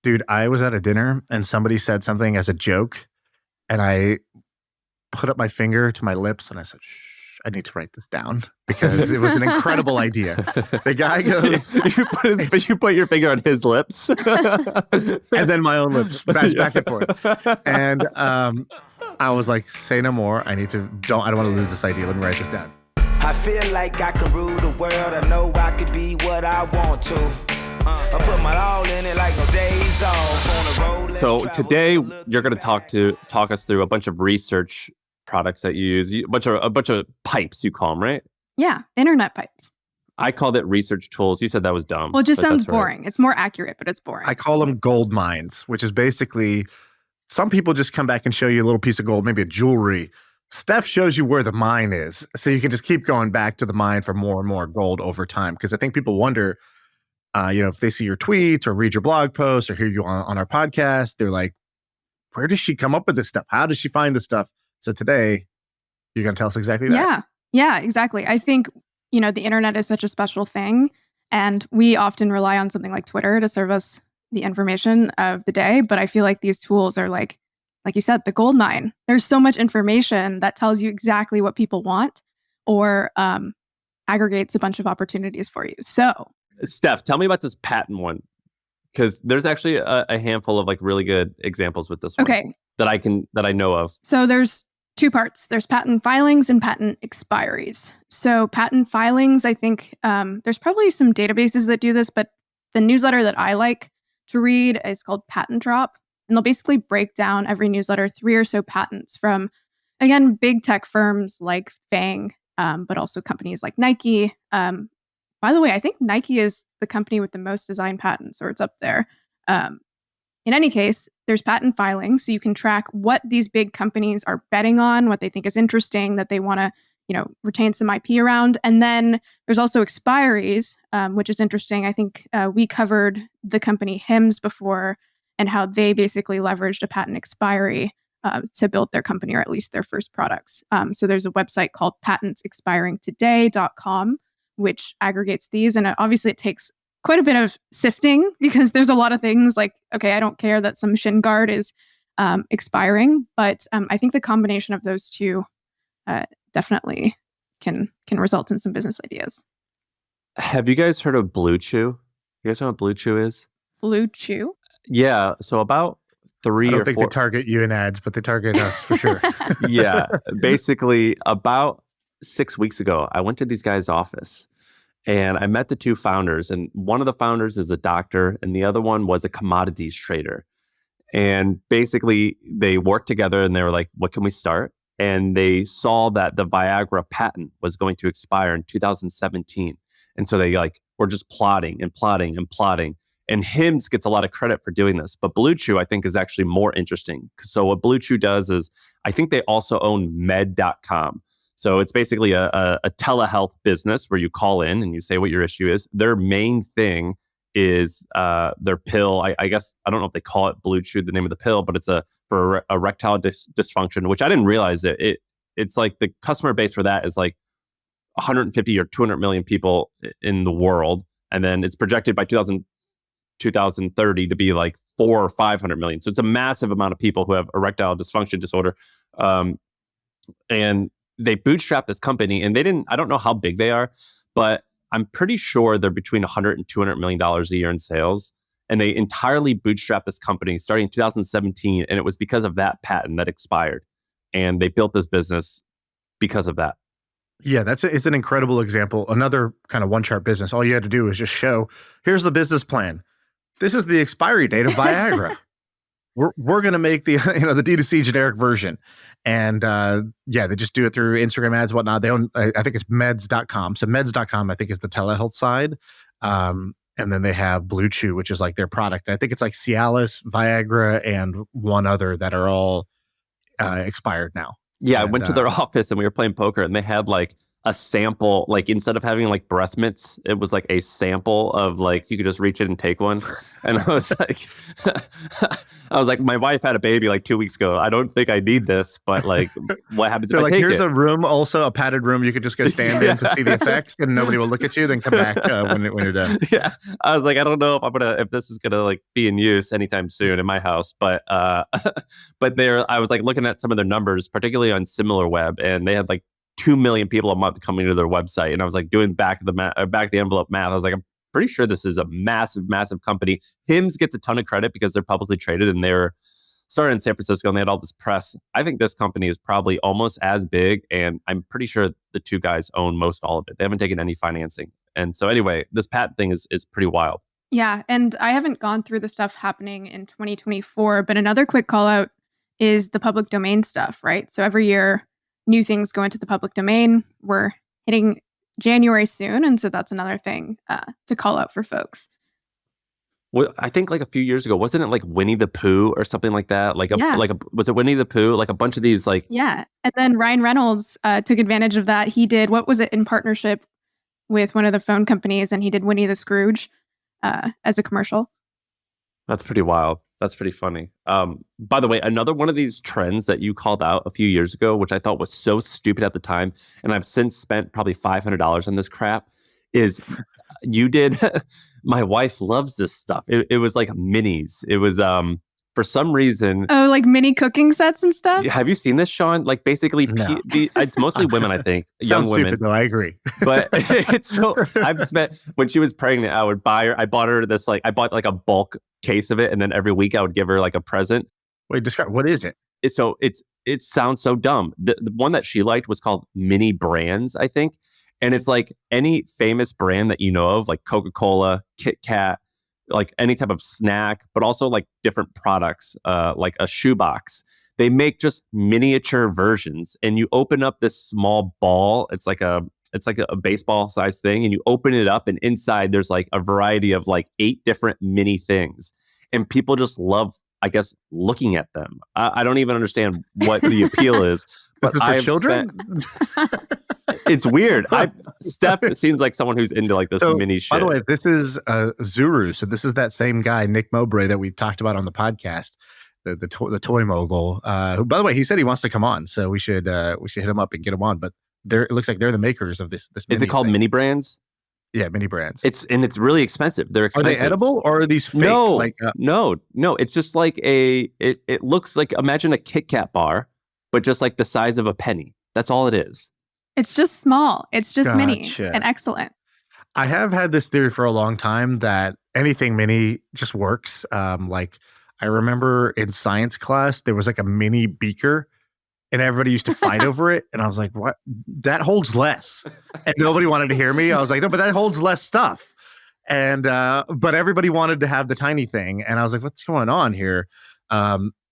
Dude, I was at a dinner and somebody said something as a joke, and I put up my finger to my lips and I said, shh, I need to write this down because it was an incredible idea. The guy goes... you put your finger on his lips? And then my own lips, back and forth. And I was like, say no more. I don't want to lose this idea. Let me write this down. I feel like I can rule the world. I know I could be what I want to. I put my all in it like no days off. On the road. So today you're going to talk us through a bunch of research products that you use, a bunch of pipes, you call them, right? Yeah, internet pipes. I called it research tools. You said that was dumb. Well, it just sounds boring. Right. It's more accurate, but it's boring. I call them Goldmines, which is basically some people just come back and show you a little piece of gold, maybe a jewelry. Steph shows you where the mine is, so you can just keep going back to the mine for more and more gold over time. Because I think people wonder, if they see your tweets or read your blog posts or hear you on our podcast, they're like, where does she come up with this stuff? How does she find this stuff? So today, you're going to tell us exactly that. Yeah, exactly. I think, the internet is such a special thing, and we often rely on something like Twitter to serve us the information of the day. But I feel like these tools are like you said, the gold mine. There's so much information that tells you exactly what people want or aggregates a bunch of opportunities for you. So, Steph, tell me about this patent one, because there's actually a handful of really good examples with this one. Okay. That I know of. So there's two parts. There's patent filings and patent expiries. So patent filings, I think there's probably some databases that do this, but the newsletter that I like to read is called Patent Drop. And they'll basically break down every newsletter 3 or so patents from, again, big tech firms like FANG, but also companies like Nike. By the way, I think Nike is the company with the most design patents, or it's up there. In any case, there's patent filings, so you can track what these big companies are betting on, what they think is interesting, that they want to, retain some IP around. And then there's also expiries, which is interesting. I think we covered the company Hims before and how they basically leveraged a patent expiry to build their company, or at least their first products. So there's a website called patentsexpiringtoday.com, which aggregates these. And obviously it takes quite a bit of sifting because there's a lot of things like, okay, I don't care that some shin guard is expiring, but I think the combination of those two definitely can result in some business ideas. Have you guys heard of Blue Chew? You guys know what Blue Chew is? Blue Chew? Yeah. So about 3 or 4... I don't think they target you in ads, but they target us for sure. Yeah. Basically, about 6 weeks ago, I went to these guys' office and I met the two founders. And one of the founders is a doctor and the other one was a commodities trader. And basically, they worked together and they were like, what can we start? And they saw that the Viagra patent was going to expire in 2017. And so they were just plotting. And Hims gets a lot of credit for doing this. But Blue Chew, I think, is actually more interesting. So what Blue Chew does is, I think they also own med.com. So it's basically a telehealth business where you call in and you say what your issue is. Their main thing is their pill. I guess, I don't know if they call it Blue Chew, the name of the pill, but it's for erectile dysfunction, which I didn't realize it's like the customer base for that is 150 or 200 million people in the world. And then it's projected by 2030 to be 400 or 500 million. So it's a massive amount of people who have erectile dysfunction disorder. And they bootstrapped this company and I don't know how big they are, but I'm pretty sure they're between $100 and $200 million a year in sales. And they entirely bootstrapped this company starting in 2017. And it was because of that patent that expired. And they built this business because of that. Yeah, it's an incredible example. Another kind of one chart business. All you had to do is just show, here's the business plan. This is the expiry date of Viagra. We're going to make the the D2C generic version. And they just do it through Instagram ads, whatnot. They own, I think it's meds.com. So meds.com, I think, is the telehealth side. And then they have Blue Chew, which is their product. And I think it's Cialis, Viagra, and one other that are all expired now. Yeah, I went to their office and we were playing poker and they had a sample, like instead of having like breath mints, it was like a sample of like you could just reach in and take one. And I was like, my wife had a baby like 2 weeks ago. I don't think I need this, but like, what happens if I like, take here's it? a room, also a padded room. You could just go stand in to see the effects, and nobody will look at you. Then come back when you're done. Yeah, I was like, I don't know if this is gonna like be in use anytime soon in my house, but I was like looking at some of their numbers, particularly on SimilarWeb, and they had like 2 million people a month coming to their website. And I was like doing back of the envelope math. I was like, I'm pretty sure this is a massive company. Hims gets a ton of credit because they're publicly traded and they're started in San Francisco and they had all this press. I think this company is probably almost as big. And I'm pretty sure the two guys own most all of it. They haven't taken any financing. And so anyway, this patent thing is pretty wild. Yeah. And I haven't gone through the stuff happening in 2024, but another quick call out is the public domain stuff, right? So every year, new things go into the public domain. We're hitting January soon. And so that's another thing to call out for folks. Well, I think like a few years ago, wasn't it like Winnie the Pooh or something like that? Was it Winnie the Pooh? Like a bunch of these like... Yeah. And then Ryan Reynolds took advantage of that. He did, what was it, in partnership with one of the phone companies, and he did Winnie the Scrooge as a commercial. That's pretty wild. That's pretty funny. By the way, another one of these trends that you called out a few years ago, which I thought was so stupid at the time, and I've since spent probably $500 on this crap, is you did. My wife loves this stuff. It was like minis. It was for some reason. Oh, like mini cooking sets and stuff? Have you seen this, Shaan? Like basically, No. It's mostly women, I think. Young Sounds women. stupid, though. I agree. But it's so, I've spent, when she was pregnant, I bought her this, like, I bought like a bulk case of it. And then every week I would give her like a present. Wait, describe, what is it? It sounds so dumb. The one that she liked was called Mini Brands, I think. And it's like any famous brand that you know of, like Coca-Cola, Kit Kat, like any type of snack, but also like different products, like a shoebox. They make just miniature versions, and you open up this small ball. It's like a baseball sized thing, and you open it up, and inside there's like a variety of like 8 different mini things, and people just love, I guess, looking at them. I don't even understand what the appeal is. But Is it for children? It's weird. Steph seems like someone who's into like this mini shit. By the way, this is Zuru. So this is that same guy, Nick Mowbray, that we talked about on the podcast, the toy mogul. Who, by the way, he said he wants to come on, so we should hit him up and get him on. But it looks like they're the makers of this. Is it called thing. Mini Brands? Yeah, Mini Brands. It's really expensive. They're expensive. Are they edible or are these fake? No, no. It's just like it looks like, imagine a Kit Kat bar, but just like the size of a penny. That's all it is. It's just small. It's just mini and excellent. I have had this theory for a long time that anything mini just works. Like I remember in science class, there was like a mini beaker and everybody used to fight over it. And I was like, what? That holds less. And nobody wanted to hear me. I was like, no, but that holds less stuff. And, but everybody wanted to have the tiny thing. And I was like, what's going on here?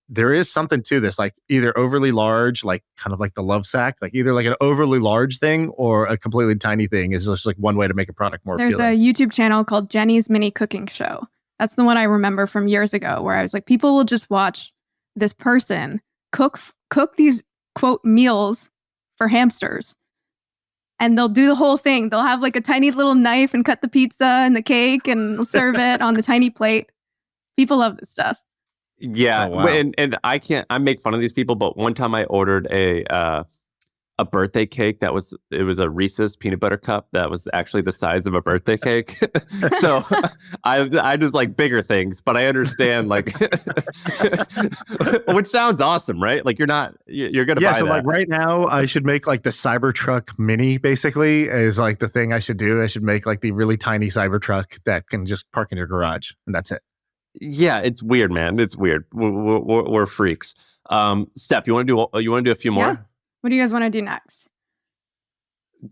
There is something to this, like either overly large, like kind of like the love sack, like either like an overly large thing or a completely tiny thing is just like one way to make a product more appealing. There's a YouTube channel called Jenny's Mini Cooking Show. That's the one I remember from years ago, where I was like, people will just watch this person cook these quote meals for hamsters. And they'll do the whole thing. They'll have like a tiny little knife and cut the pizza and the cake and serve it on the tiny plate. People love this stuff. Yeah, oh, wow. and I make fun of these people, but one time I ordered a birthday cake it was a Reese's peanut butter cup that was actually the size of a birthday cake. So I just like bigger things, but I understand like, which sounds awesome, right? Like you're gonna buy so that. like right now I should make like the Cybertruck Mini basically is like the thing I should do. I should make like the really tiny Cybertruck that can just park in your garage and that's it. Yeah, it's weird, man. It's weird. We're freaks. Steph, you want to do a few more? Yeah. What do you guys want to do next?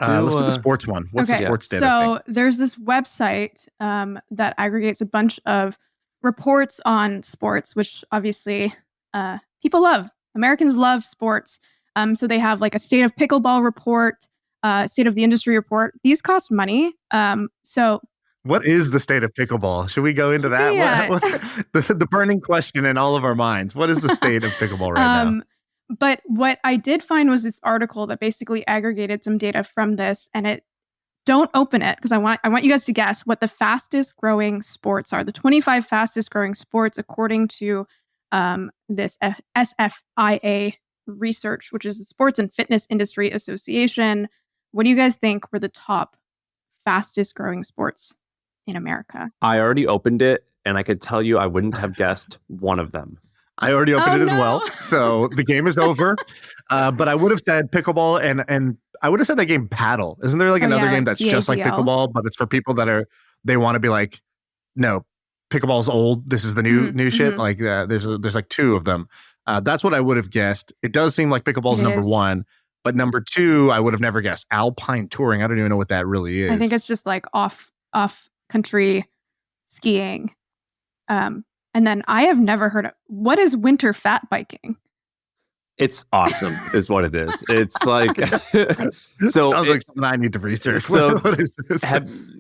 Let's do the sports one. What's the sports data So thing? there's this website that aggregates a bunch of reports on sports, which obviously people love. Americans love sports. So they have like a state of pickleball report, state of the industry report. These cost money. So What is the state of pickleball? Should we go into that? Yeah. The burning question in all of our minds. What is the state of pickleball right now? But what I did find was this article that basically aggregated some data from this, and don't open it because I want you guys to guess what the fastest growing sports are. The 25 fastest growing sports according to this SFIA research, which is the Sports and Fitness Industry Association. What do you guys think were the top fastest growing sports in America? I already opened it, and I could tell you I wouldn't have guessed one of them. I already opened it as well, so the game is over. But I would have said pickleball, and I would have said that game paddle. Isn't there like another game that's just like pickleball, but it's for people that they want to be like, no, pickleball's old. This is the new shit. Like there's like two of them. That's what I would have guessed. It does seem like pickleball's number one, but number two, I would have never guessed. Alpine touring. I don't even know what that really is. I think it's just like off country skiing. And then I have never heard of what is winter fat biking? It's awesome, is what it is. It's like so. Sounds like something I need to research. So what is this?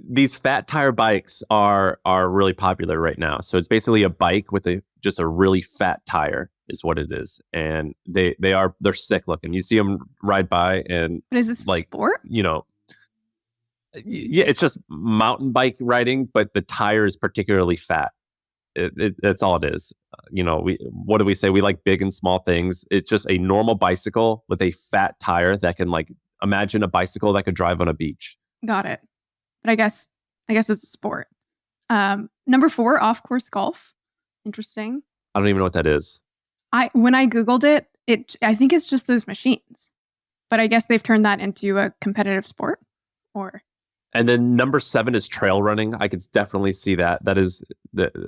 These fat tire bikes are really popular right now. So it's basically a bike with just a really fat tire, is what it is, and they're sick looking. You see them ride by, and but is this like sport? Yeah, it's just mountain bike riding, but the tire is particularly fat. That's all it is. What do we say? We like big and small things. It's just a normal bicycle with a fat tire that can imagine a bicycle that could drive on a beach. Got it. But I guess it's a sport. Number 4, off-course golf. Interesting. I don't even know what that is. When I Googled it, I think it's just those machines. But I guess they've turned that into a competitive sport And then number 7 is trail running. I could definitely see that. That is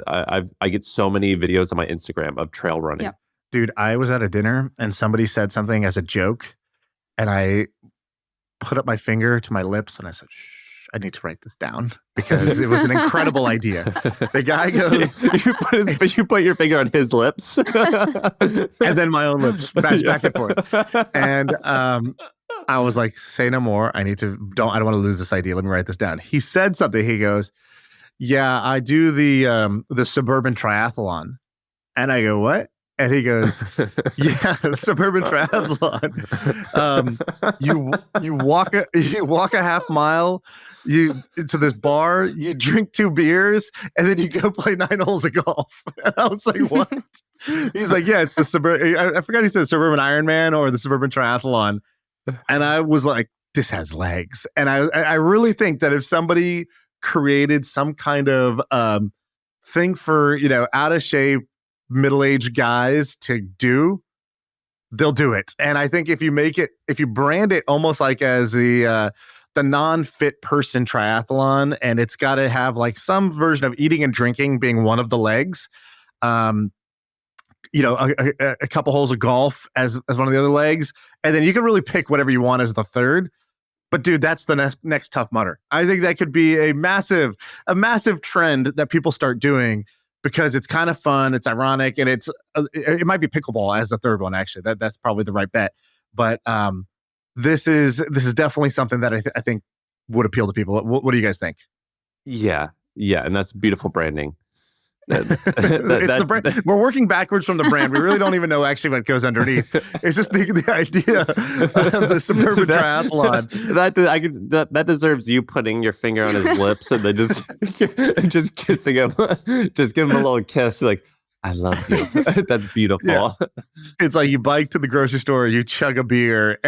I get so many videos on my Instagram of trail running. Yep. Dude, I was at a dinner and somebody said something as a joke, and I put up my finger to my lips and I said, "Shh, I need to write this down," because it was an incredible idea. The guy goes, you put your finger on his lips, and then my own lips, back and forth, and I was like, say no more. I don't want to lose this idea. Let me write this down. He said something. He goes, yeah, I do the suburban triathlon. And I go, what? And he goes, yeah, the suburban triathlon. You walk a half mile to this bar, you drink 2 beers, and then you go play 9 holes of golf. And I was like, what? He's like, yeah, it's the suburban. I forgot he said suburban Ironman or the suburban triathlon. And I was like, this has legs. And I really think that if somebody created some kind of thing for, out of shape, middle-aged guys to do, they'll do it. And I think if you brand it almost like as the non-fit person triathlon, and it's got to have like some version of eating and drinking being one of the legs, a couple holes of golf as one of the other legs, and then you can really pick whatever you want as the third. But dude, that's the next Tough Mudder. I think that could be a massive trend that people start doing because it's kind of fun, it's ironic, and it might be pickleball as the third one. Actually, that's probably the right bet. But this is definitely something that I think would appeal to people. What do you guys think? Yeah, and that's beautiful branding. The brand. We're working backwards from the brand. We really don't even know actually what goes underneath. It's just the idea of the suburban triathlon. That deserves you putting your finger on his lips and then just kissing him. Just give him a little kiss. Like, I love you. That's beautiful. Yeah. It's like you bike to the grocery store, you chug a beer,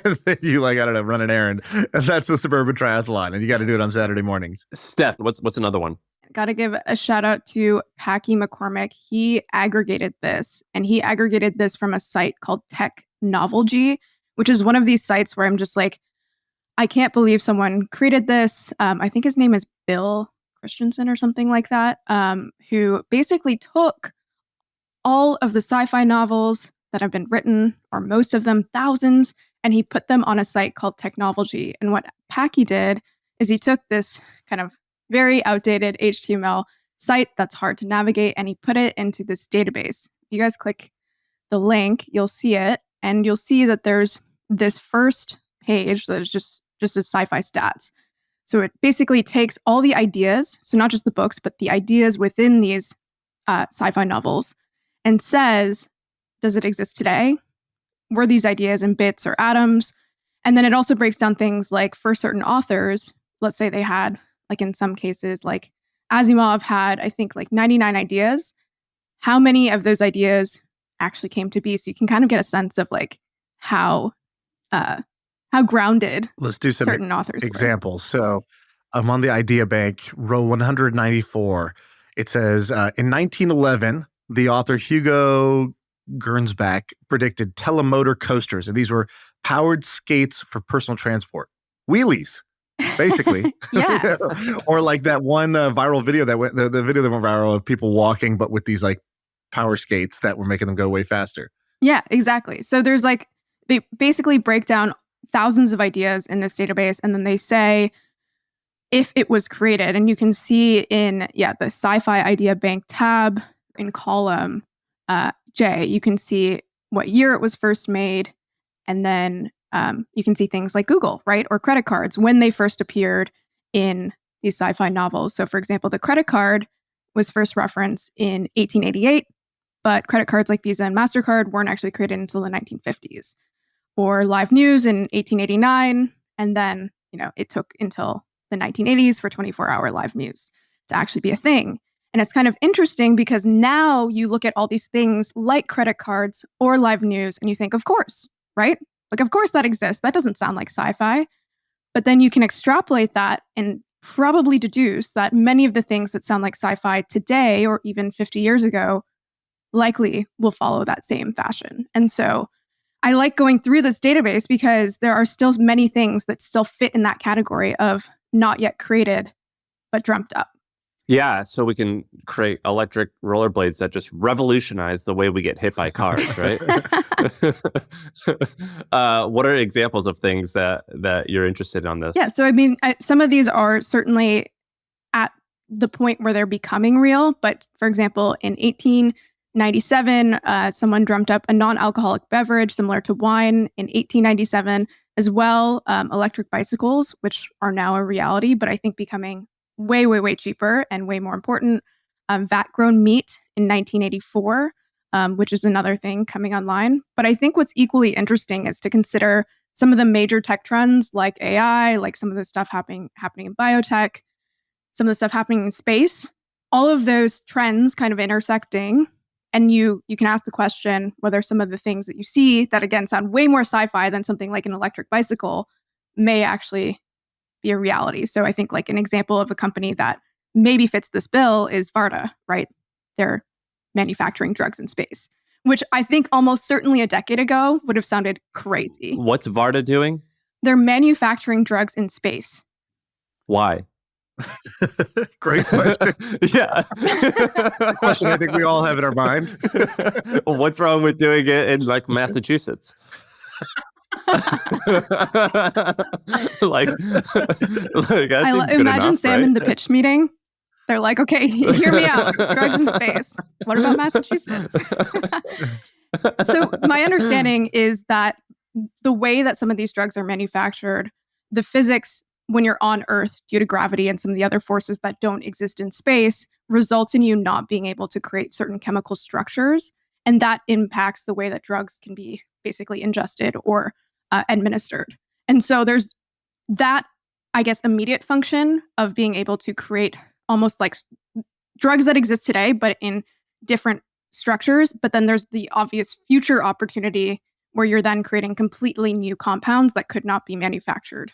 and then you run an errand. And that's the suburban triathlon. And you got to do it on Saturday mornings. Steph, what's another one? Got to give a shout out to Packy McCormick. He aggregated this, and he aggregated this from a site called Technology, which is one of these sites where I'm just like, I can't believe someone created this. I think his name is Bill Christensen or something like that, who basically took all of the sci-fi novels that have been written, or most of them, thousands, and he put them on a site called Technology. And what Packy did is he took this kind of very outdated HTML site that's hard to navigate, and he put it into this database. If you guys click the link, you'll see it, and you'll see that there's this first page that is just a sci-fi stats. So it basically takes all the ideas, so not just the books, but the ideas within these sci-fi novels, and says, does it exist today? were these ideas in bits or atoms? And then it also breaks down things like for certain authors, let's say they had, like in some cases, like Asimov had, I think, like 99 ideas. How many of those ideas actually came to be? So you can kind of get a sense of like how grounded Let's do some certain authors were. examples. So I'm on the idea bank, row 194. It says, in 1911, the author Hugo Gernsback predicted telemotor coasters, and these were powered skates for personal transport. Wheelies, basically. Yeah. Or like that one viral video that went, the video that went viral of people walking, but with these like power skates that were making them go way faster. Yeah, exactly. So there's like, they basically break down thousands of ideas in this database, and then they say if it was created. And you can see in, the Sci-Fi Idea Bank tab in column J, you can see what year it was first made. And then you can see things like Google, right? Or credit cards when they first appeared in these sci-fi novels. So for example, the credit card was first referenced in 1888, but credit cards like Visa and MasterCard weren't actually created until the 1950s. Or live news in 1889. And then, it took until the 1980s for 24-hour live news to actually be a thing. And it's kind of interesting because now you look at all these things like credit cards or live news and you think, of course, right? Like, of course that exists. That doesn't sound like sci-fi. But then you can extrapolate that and probably deduce that many of the things that sound like sci-fi today or even 50 years ago likely will follow that same fashion. And so I like going through this database because there are still many things that still fit in that category of not yet created, but dreamt up. Yeah, so we can create electric rollerblades that just revolutionize the way we get hit by cars, right? What are examples of things that you're interested in on this? Yeah, so I mean, some of these are certainly at the point where they're becoming real. But for example, in 1897, someone dreamt up a non-alcoholic beverage similar to wine. In 1897 as well, electric bicycles, which are now a reality, but I think becoming way, way, way cheaper and way more important. Vat-grown meat in 1984, which is another thing coming online. But I think what's equally interesting is to consider some of the major tech trends like AI, like some of the stuff happening in biotech, some of the stuff happening in space, all of those trends kind of intersecting. And you can ask the question whether some of the things that you see that, again, sound way more sci-fi than something like an electric bicycle may actually be a reality. So I think like an example of a company that maybe fits this bill is Varda, right? They're manufacturing drugs in space, which I think almost certainly a decade ago would have sounded crazy. What's Varda doing? They're manufacturing drugs in space. Why? Great question. Yeah. Question I think we all have in our mind. What's wrong with doing it in like Massachusetts? Imagine Sam in the pitch meeting. They're like, okay, hear me out. Drugs in space. What about Massachusetts? So my understanding is that the way that some of these drugs are manufactured, the physics when you're on Earth due to gravity and some of the other forces that don't exist in space results in you not being able to create certain chemical structures. And that impacts the way that drugs can be basically ingested or administered. And so there's that, I guess, immediate function of being able to create almost like drugs that exist today, but in different structures. But then there's the obvious future opportunity where you're then creating completely new compounds that could not be manufactured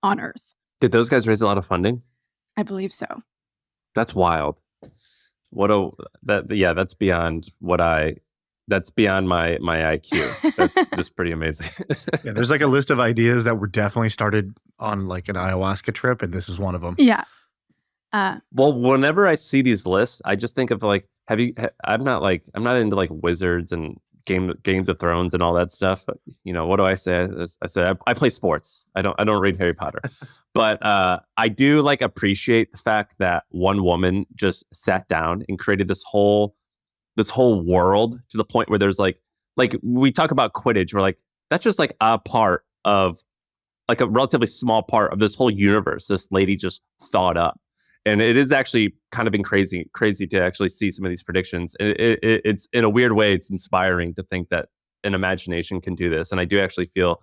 on Earth. Did those guys raise a lot of funding? I believe so. That's wild. That's beyond that's beyond my IQ. That's just pretty amazing. Yeah, there's like a list of ideas that were definitely started on like an ayahuasca trip, and this is one of them. Yeah. Well, whenever I see these lists, I just think of like, I'm not into like wizards and Games of Thrones and all that stuff. You know, what do I say? I say I play sports. I don't read Harry Potter, but I do like appreciate the fact that one woman just sat down and created this whole world to the point where there's like we talk about Quidditch. We're like, that's just like a part of like a relatively small part of this whole universe. This lady just thought up. And it is actually kind of been crazy to actually see some of these predictions. It's in a weird way, it's inspiring to think that an imagination can do this. And I do actually feel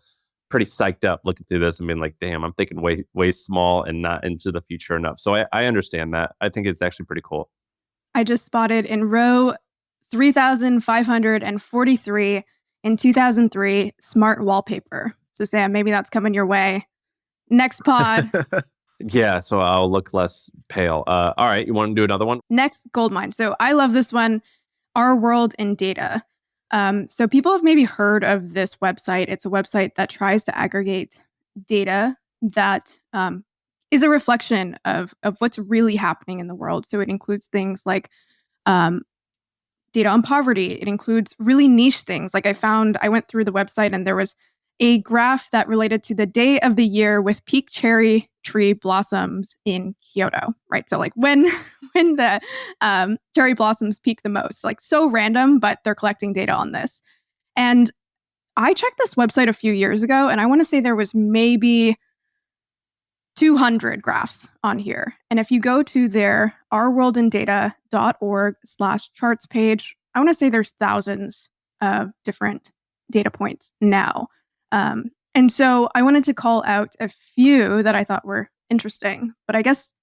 pretty psyched up looking through this and being like, damn, I'm thinking way small and not into the future enough. So I understand that. I think it's actually pretty cool. I just spotted in row 3,543 in 2003 smart wallpaper. So Sam, maybe that's coming your way. Next pod. Yeah, so I'll look less pale. All right, you want to do another one? Next, Goldmines. So I love this one, Our World in Data. So people have maybe heard of this website. It's a website that tries to aggregate data that is a reflection of what's really happening in the world. So it includes things like data on poverty. It includes really niche things. Like I went through the website and there was a graph that related to the day of the year with peak cherry tree blossoms in Kyoto, right? So like when the cherry blossoms peak the most, like so random, but they're collecting data on this. And I checked this website a few years ago, and I want to say there was maybe 200 graphs on here. And if you go to their ourworldindata.org/charts page, I want to say there's thousands of different data points now. And so I wanted to call out a few that I thought were interesting. But I guess,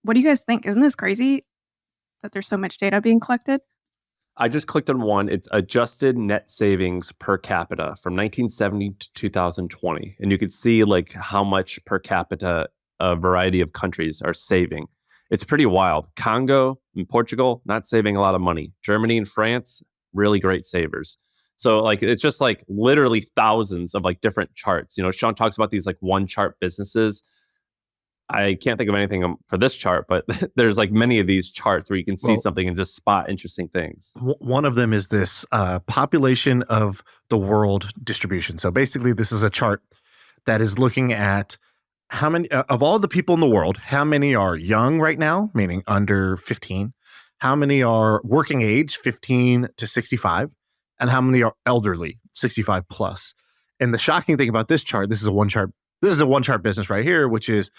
what do you guys think? Isn't this crazy that there's so much data being collected? I just clicked on one. It's adjusted net savings per capita from 1970 to 2020. And you could see like how much per capita a variety of countries are saving. It's pretty wild. Congo and Portugal, not saving a lot of money. Germany and France, really great savers. So like, it's just like literally thousands of like different charts. You know, Shaan talks about these like one chart businesses. I can't think of anything for this chart, but there's like many of these charts where you can see something and just spot interesting things. One of them is this population of the world distribution. So basically, this is a chart that is looking at how many of all the people in the world, how many are young right now, meaning under 15, how many are working age, 15 to 65, and how many are elderly, 65 plus. And the shocking thing about this chart, this is a one chart business right here, which is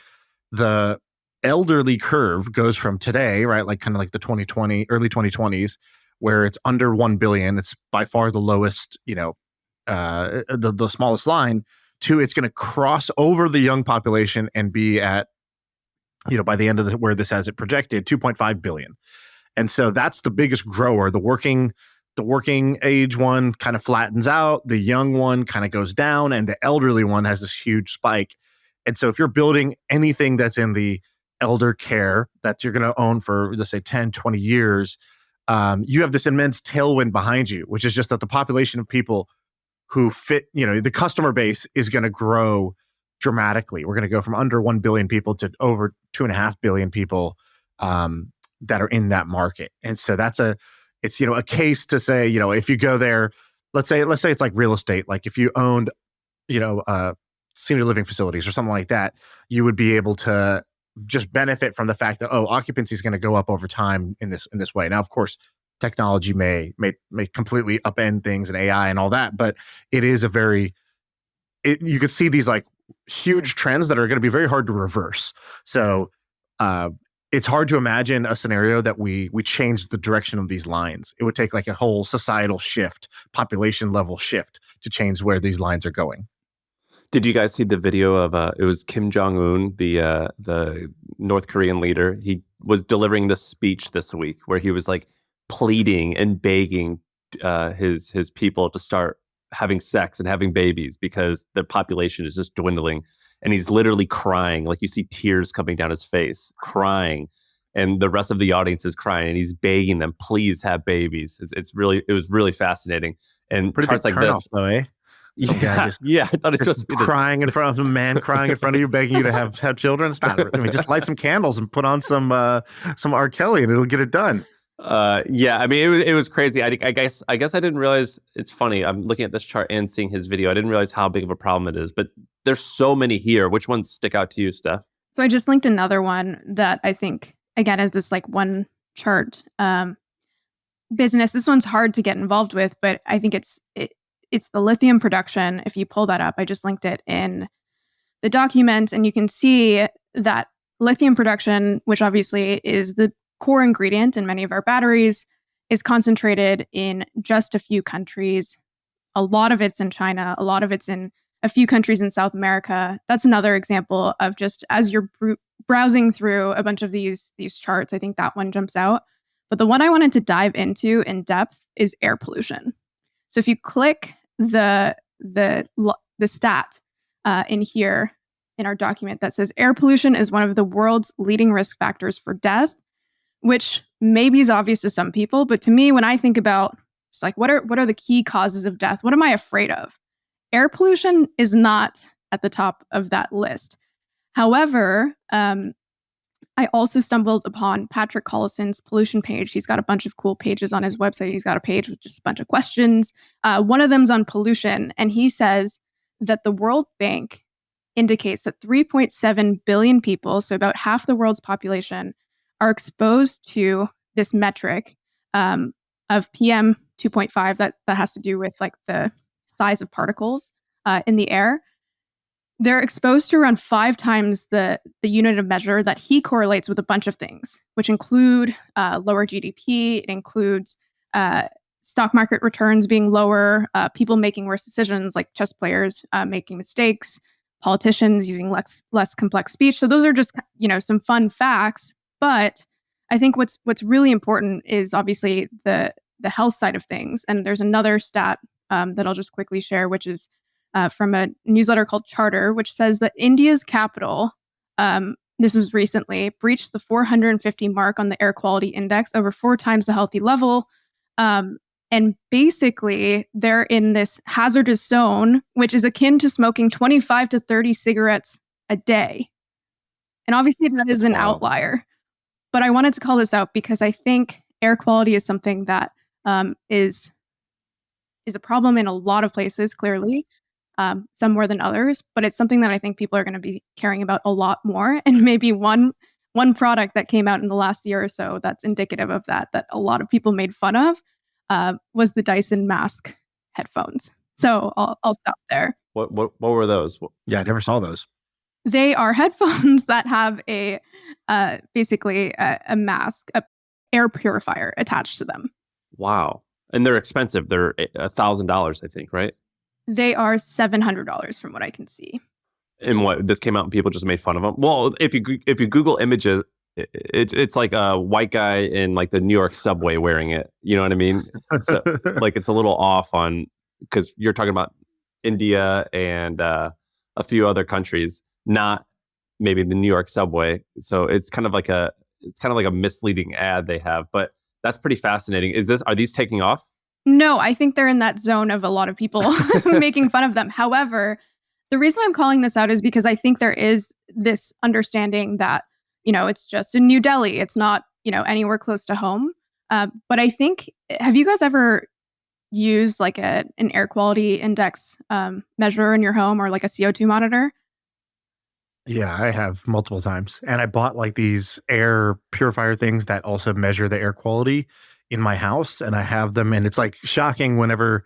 the elderly curve goes from today, right? Like kind of like the 2020, early 2020s, where it's under 1 billion. It's by far the lowest, the smallest line, to it's going to cross over the young population and be at, by the end of where this has it projected, 2.5 billion. And so that's the biggest grower. The working age one kind of flattens out, the young one kind of goes down, and the elderly one has this huge spike. And so if you're building anything that's in the elder care that you're going to own for, let's say, 10, 20 years, you have this immense tailwind behind you, which is just that the population of people who fit, the customer base is going to grow dramatically. We're going to go from under 1 billion people to over 2.5 billion people that are in that market. And so it's a case to say, if you go there, let's say it's like real estate. Like if you owned, senior living facilities or something like that, you would be able to just benefit from the fact that, occupancy is going to go up over time in this way. Now, of course, technology may completely upend things and AI and all that, but it is you could see these like huge trends that are going to be very hard to reverse. So it's hard to imagine a scenario that we change the direction of these lines. It would take like a whole societal shift, population level shift to change where these lines are going. Did you guys see the video of it was Kim Jong-un, the North Korean leader? He was delivering this speech this week where he was like pleading and begging his people to start having sex and having babies because the population is just dwindling. And he's literally crying. Like you see tears coming down his face, crying. And the rest of the audience is crying. And he's begging them, please have babies. It was really fascinating. And pretty charts big like turn this. Off, though, eh? Yeah, I thought it's just crying in front of a man, crying in frront of you, begging you to have children. It's not. Just light some candles and put on some R. Kelly, and it'll get it done. Yeah, I mean, it was crazy. I guess I didn't realize. It's funny. I'm looking at this chart and seeing his video. I didn't realize how big of a problem it is. But there's so many here. Which ones stick out to you, Steph? So I just linked another one that I think again is this like one chart business. This one's hard to get involved with, but I think it's the lithium production. If you pull that up, I just linked it in the document, and you can see that lithium production, which obviously is the core ingredient in many of our batteries, is concentrated in just a few countries. a lot of it's in China, a lot of it's in a few countries in South America. That's another example of just as you're browsing through a bunch of these charts, I think that one jumps out. But the one I wanted to dive into in depth is air pollution. So if you click the stat in here in our document that says air pollution is one of the world's leading risk factors for death, which maybe is obvious to some people, but to me, when I think about it's like what are the key causes of death? What am I afraid of? Air pollution is not at the top of that list. However, I also stumbled upon Patrick Collison's pollution page. He's got a bunch of cool pages on his website. He's got a page with just a bunch of questions. One of them's on pollution, and he says that the World Bank indicates that 3.7 billion people, so about half the world's population, are exposed to this metric of PM 2.5 that has to do with like the size of particles in the air. They're exposed to around 5 times the unit of measure that he correlates with a bunch of things, which include lower GDP. It includes stock market returns being lower, people making worse decisions like chess players making mistakes, politicians using less complex speech. So those are just, some fun facts. But I think what's really important is obviously the health side of things. And there's another stat that I'll just quickly share, which is from a newsletter called Charter, which says that India's capital, this was recently, breached the 450 mark on the air quality index, over 4 times the healthy level. And basically, they're in this hazardous zone, which is akin to smoking 25 to 30 cigarettes a day. And obviously, that is an outlier. But I wanted to call this out because I think air quality is something that is a problem in a lot of places, clearly, some more than others. But it's something that I think people are going to be caring about a lot more. And maybe one product that came out in the last year or so that's indicative of that a lot of people made fun of was the Dyson Mask headphones. So I'll stop there. What were those? Yeah, I never saw those. They are headphones that have basically a mask, a air purifier attached to them. Wow. And they're expensive. They're $1,000, I think, right? They are $700 from what I can see. And what, this came out and people just made fun of them? Well, if you Google images, it's like a white guy in like the New York subway wearing it. You know what I mean? So, like it's a little off on, because you're talking about India and a few other countries, not maybe the New York subway. So it's kind of like a misleading ad they have, but that's pretty fascinating. Are these taking off? No, I think they're in that zone of a lot of people making fun of them. However, the reason I'm calling this out is because I think there is this understanding that, it's just in New Delhi. It's not, anywhere close to home. But I think, have you guys ever used like an air quality index measure in your home or like a CO2 monitor? Yeah, I have multiple times. And I bought like these air purifier things that also measure the air quality in my house. And I have them, and it's like shocking whenever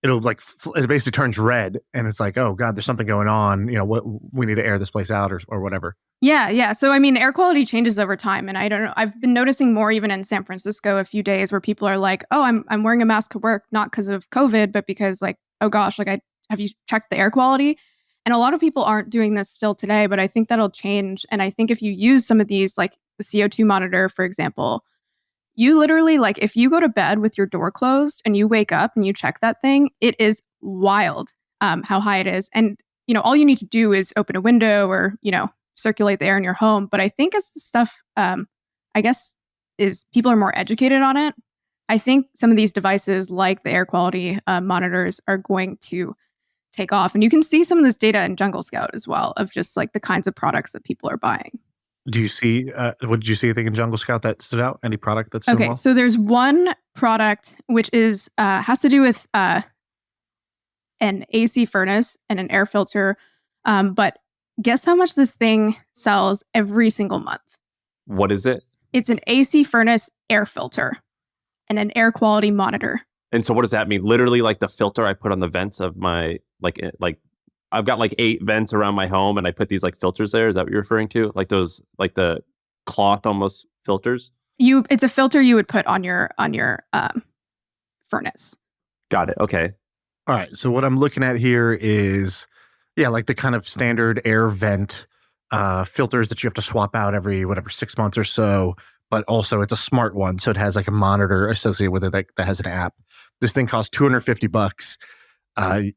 it'll like, it basically turns red. And it's like, oh God, there's something going on. What we need to air this place out or whatever. Yeah. So, I mean, air quality changes over time. And I don't know, I've been noticing more even in San Francisco a few days where people are like, oh, I'm wearing a mask to work, not because of COVID, but because like, oh gosh, like have you checked the air quality? And a lot of people aren't doing this still today, but I think that'll change. And I think if you use some of these, like the CO2 monitor, for example, you literally, like if you go to bed with your door closed and you wake up and you check that thing, it is wild how high it is. And, all you need to do is open a window or, circulate the air in your home. But I think as the stuff, I guess, is people are more educated on it. I think some of these devices like the air quality monitors are going to take off. And you can see some of this data in Jungle Scout as well of just like the kinds of products that people are buying. Do you see, what did you see anything in Jungle Scout that stood out? Any product that's doing well? So there's one product which is has to do with an AC furnace and an air filter. But guess how much this thing sells every single month? What is it? It's an AC furnace air filter and an air quality monitor. And so what does that mean? Literally like the filter I put on the vents of my, like I've got like 8 vents around my home and I put these like filters there. Is that what you're referring to? Like those, like the cloth almost filters? It's a filter you would put on your furnace. Got it. Okay. All right. So what I'm looking at here is, yeah, like the kind of standard air vent filters that you have to swap out every 6 months or so. But also it's a smart one, so it has like a monitor associated with it that has an app. This thing costs $250.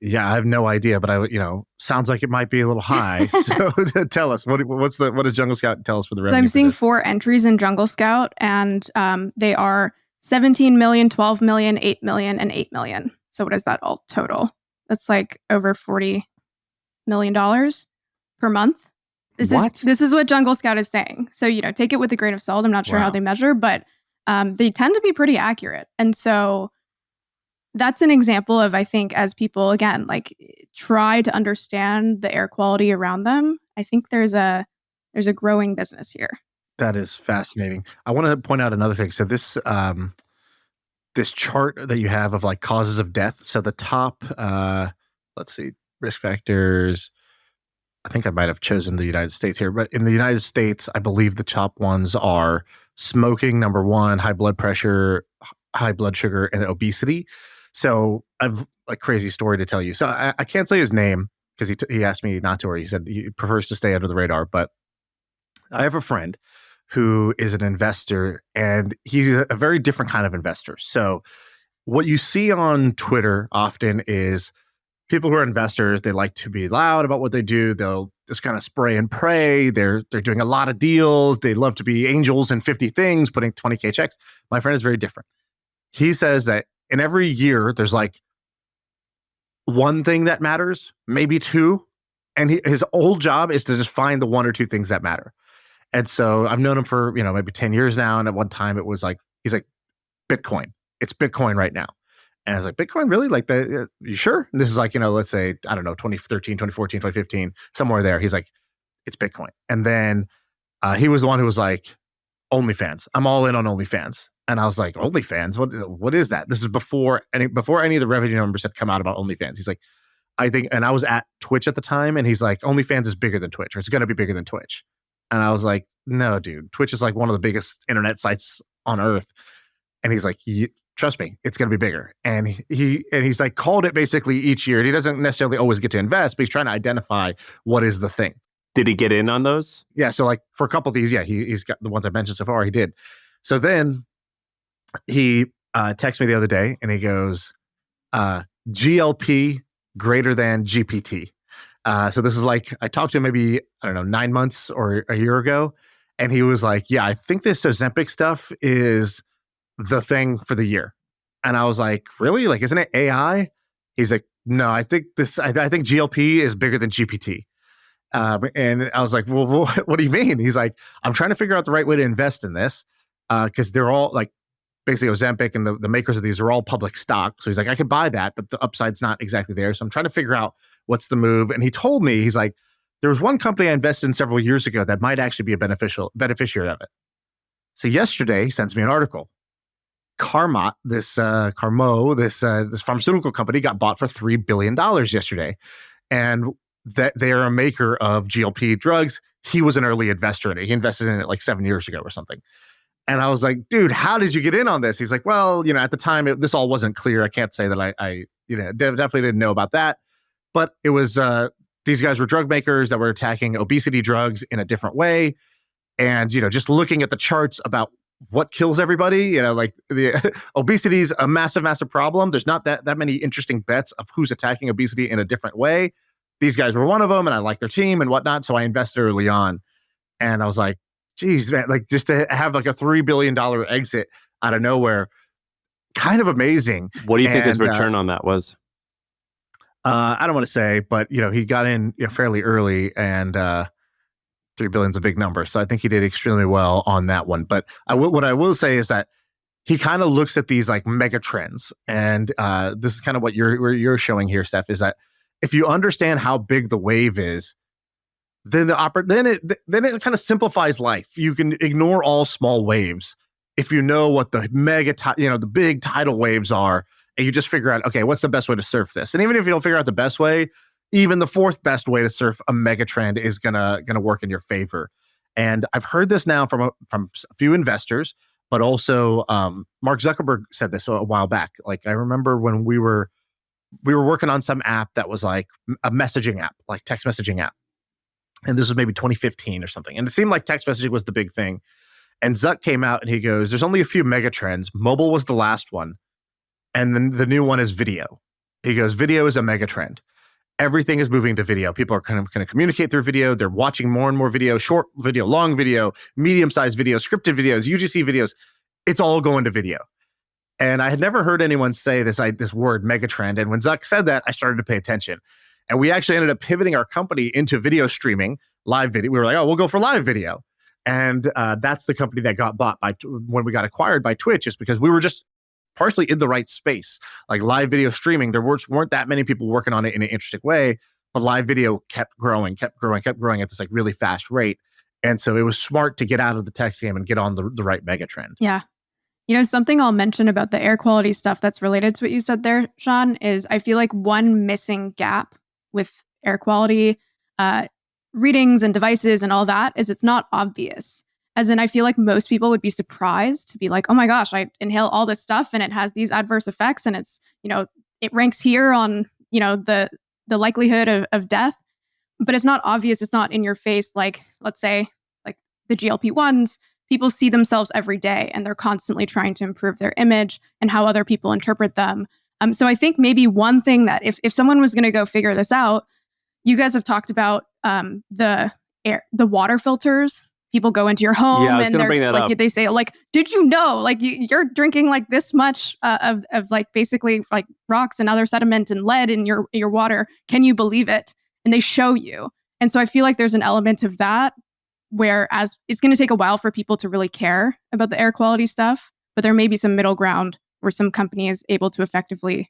Yeah, I have no idea, but sounds like it might be a little high. So tell us what does Jungle Scout tell us for the revenue? So I'm seeing 4 entries in Jungle Scout, and they are 17 million, 12 million, 8 million, and 8 million. So what is that all total? That's like over $40 million per month. This is what Jungle Scout is saying. So, take it with a grain of salt. I'm not sure how they measure, but they tend to be pretty accurate. And so that's an example of, I think, as people, again, like try to understand the air quality around them, I think there's a growing business here. That is fascinating. I want to point out another thing. So this chart that you have of like causes of death. So the top, let's see, risk factors. I think I might have chosen the United States here, but in the United States, I believe the top ones are smoking, number 1, high blood pressure, high blood sugar, and obesity. So I've a crazy story to tell you. So I can't say his name because he asked me not to, or he said he prefers to stay under the radar. But I have a friend who is an investor, and he's a very different kind of investor. So what you see on Twitter often is people who are investors, they like to be loud about what they do. They'll just kind of spray and pray. They're doing a lot of deals. They love to be angels in 50 things, putting 20K checks. My friend is very different. He says that in every year, there's like one thing that matters, maybe 2. And his old job is to just find the 1 or 2 things that matter. And so I've known him for, maybe 10 years now. And at one time it was like, he's like, Bitcoin. It's Bitcoin right now. And I was like, Bitcoin, really? Like, you sure? And this is like, let's say, I don't know, 2013, 2014, 2015, somewhere there. He's like, it's Bitcoin. And then he was the one who was like, OnlyFans. I'm all in on OnlyFans. And I was like, OnlyFans? What is that? This is before any of the revenue numbers had come out about OnlyFans. He's like, I think, and I was at Twitch at the time, and he's like, OnlyFans is bigger than Twitch, or it's going to be bigger than Twitch. And I was like, no, dude, Twitch is like one of the biggest internet sites on earth. And he's like, trust me, it's going to be bigger. And he's like called it basically each year. And he doesn't necessarily always get to invest, but he's trying to identify what is the thing. Did he get in on those? Yeah. So like for a couple of these, yeah, he's got the ones I mentioned so far. He did. So then he texted me the other day and he goes, GLP greater than GPT. So this is like, I talked to him maybe, I don't know, 9 months or a year ago. And he was like, yeah, I think this Ozempic stuff is the thing for the year. And I was like, really? Like, isn't it AI? He's like, no, I think GLP is bigger than GPT. And I was like, well, what do you mean? He's like, I'm trying to figure out the right way to invest in this. Cause they're all like, basically Ozempic and the makers of these are all public stock. So he's like, I could buy that, but the upside's not exactly there. So I'm trying to figure out what's the move. And he told me, he's like, there was one company I invested in several years ago that might actually be a beneficiary of it. So yesterday he sends me an article. Carmot, this pharmaceutical company got bought for $3 billion yesterday. And that they are a maker of GLP drugs. He was an early investor in it. He invested in it like 7 years ago or something. And I was like, dude, how did you get in on this? He's like, well, at the time, this all wasn't clear. I can't say that I definitely didn't know about that. But it was, these guys were drug makers that were attacking obesity drugs in a different way. And, just looking at the charts about what kills everybody, like the obesity is a massive, massive problem. There's not that many interesting bets of who's attacking obesity in a different way. These guys were one of them, and I like their team and whatnot. So I invested early on. And I was like, geez, man, like just to have like a $3 billion exit out of nowhere, kind of amazing. What do you think his return on that was? I don't want to say, but he got in fairly early, and 3 billion is a big number. So I think he did extremely well on that one. But what I will say is that he kind of looks at these like mega trends, and this is kind of what you're showing here, Steph, is that if you understand how big the wave is, then it kind of simplifies life. You can ignore all small waves if you know what the the big tidal waves are, and you just figure out, okay, what's the best way to surf this? And even if you don't figure out the best way, even the fourth best way to surf a mega trend is gonna work in your favor. And I've heard this now from a few investors, but also Mark Zuckerberg said this a while back. Like I remember when we were we were working on some app that was like a messaging app, like text messaging app. And this was maybe 2015 or something. And it seemed like text messaging was the big thing. And Zuck came out and he goes, there's only a few mega trends. Mobile was the last one. And then the new one is video. He goes, video is a mega trend. Everything is moving to video. People are kind of going to communicate through video. They're watching more and more video, short video, long video, medium-sized video, scripted videos, UGC videos. It's all going to video. And I had never heard anyone say this word megatrend. And when Zuck said that, I started to pay attention. And we actually ended up pivoting our company into video streaming, live video. We were like, oh, we'll go for live video. And that's the company that got bought when we got acquired by Twitch, is because we were just partially in the right space. Like live video streaming, there weren't that many people working on it in an interesting way, but live video kept growing at this like really fast rate. And so it was smart to get out of the text game and get on the right mega trend. Yeah. You know, something I'll mention about the air quality stuff that's related to what you said there, Shaan, is I feel like one missing gap with air quality readings and devices and all that is it's not obvious. As in, I feel like most people would be surprised to be like, oh my gosh, I inhale all this stuff and it has these adverse effects and it's, you know, it ranks here on, you know, the likelihood of death, but it's not obvious. It's not in your face. Like, let's say, like the GLP-1s, people see themselves every day and they're constantly trying to improve their image and how other people interpret them. So I think maybe one thing that if someone was going to go figure this out, you guys have talked about the water filters. People go into your home and they're like, they say, like, did you know, like you're drinking like this much of like basically like rocks and other sediment and lead in your water. Can you believe it? And they show you. And so I feel like there's an element of that, whereas it's going to take a while for people to really care about the air quality stuff, but there may be some middle ground where some company is able to effectively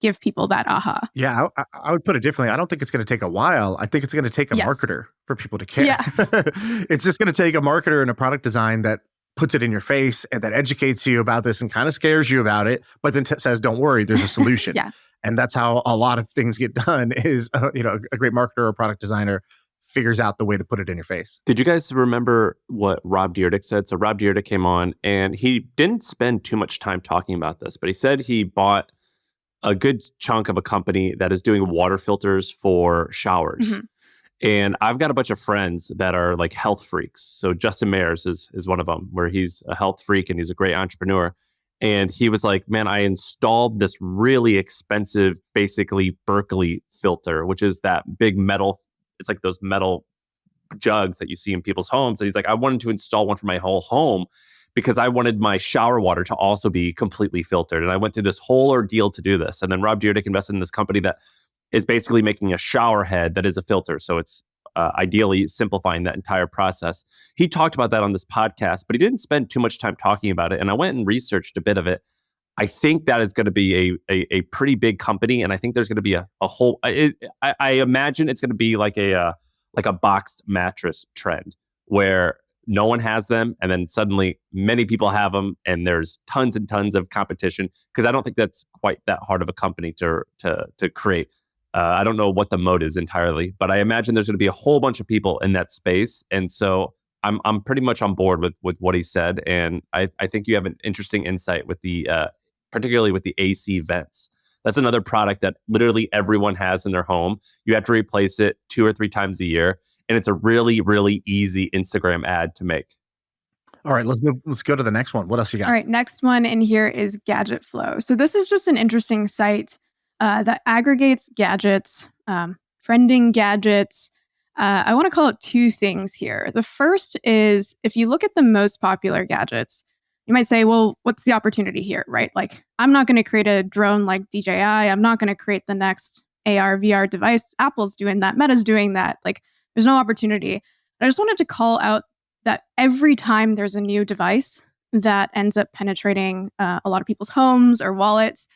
give people that aha. Yeah, I would put it differently. I don't think it's going to take a while. I think it's going to take a marketer for people to care. Yeah. It's just going to take a marketer and a product design that puts it in your face and that educates you about this and kind of scares you about it, but then says, don't worry, there's a solution. Yeah. And that's how a lot of things get done is, a great marketer or product designer figures out the way to put it in your face. Did you guys remember what Rob Dyrdek said? So Rob Dyrdek came on and he didn't spend too much time talking about this, but he said he bought a good chunk of a company that is doing water filters for showers. Mm-hmm. And I've got a bunch of friends that are like health freaks. So Justin Mayers is one of them, where he's a health freak and he's a great entrepreneur. And he was like, man, I installed this really expensive, basically Berkeley filter, which is that big metal. It's like those metal jugs that you see in people's homes. And he's like, I wanted to install one for my whole home because I wanted my shower water to also be completely filtered. And I went through this whole ordeal to do this. And then Rob Dyrdek invested in this company that is basically making a shower head that is a filter. So it's ideally simplifying that entire process. He talked about that on this podcast, but he didn't spend too much time talking about it. And I went and researched a bit of it. I think that is going to be a pretty big company. And I think there's going to be a whole, I imagine it's going to be like a boxed mattress trend where no one has them, and then suddenly many people have them, and there's tons and tons of competition. Because I don't think that's quite that hard of a company to create. I don't know what the mode is entirely, but I imagine there's going to be a whole bunch of people in that space, and so I'm pretty much on board with what he said, and I think you have an interesting insight with the particularly with the AC vents. That's another product that literally everyone has in their home. You have to replace it 2 or 3 times a year. And it's a really, really easy Instagram ad to make. All right, let's go to the next one. What else you got? All right, next one in here is Gadget Flow. So this is just an interesting site that aggregates gadgets, trending gadgets. I want to call it 2 things here. The first is if you look at the most popular gadgets, you might say, well, what's the opportunity here, right? Like, I'm not going to create a drone like DJI. I'm not going to create the next AR, VR device. Apple's doing that. Meta's doing that. Like, there's no opportunity. I just wanted to call out that every time there's a new device that ends up penetrating a lot of people's homes or wallets,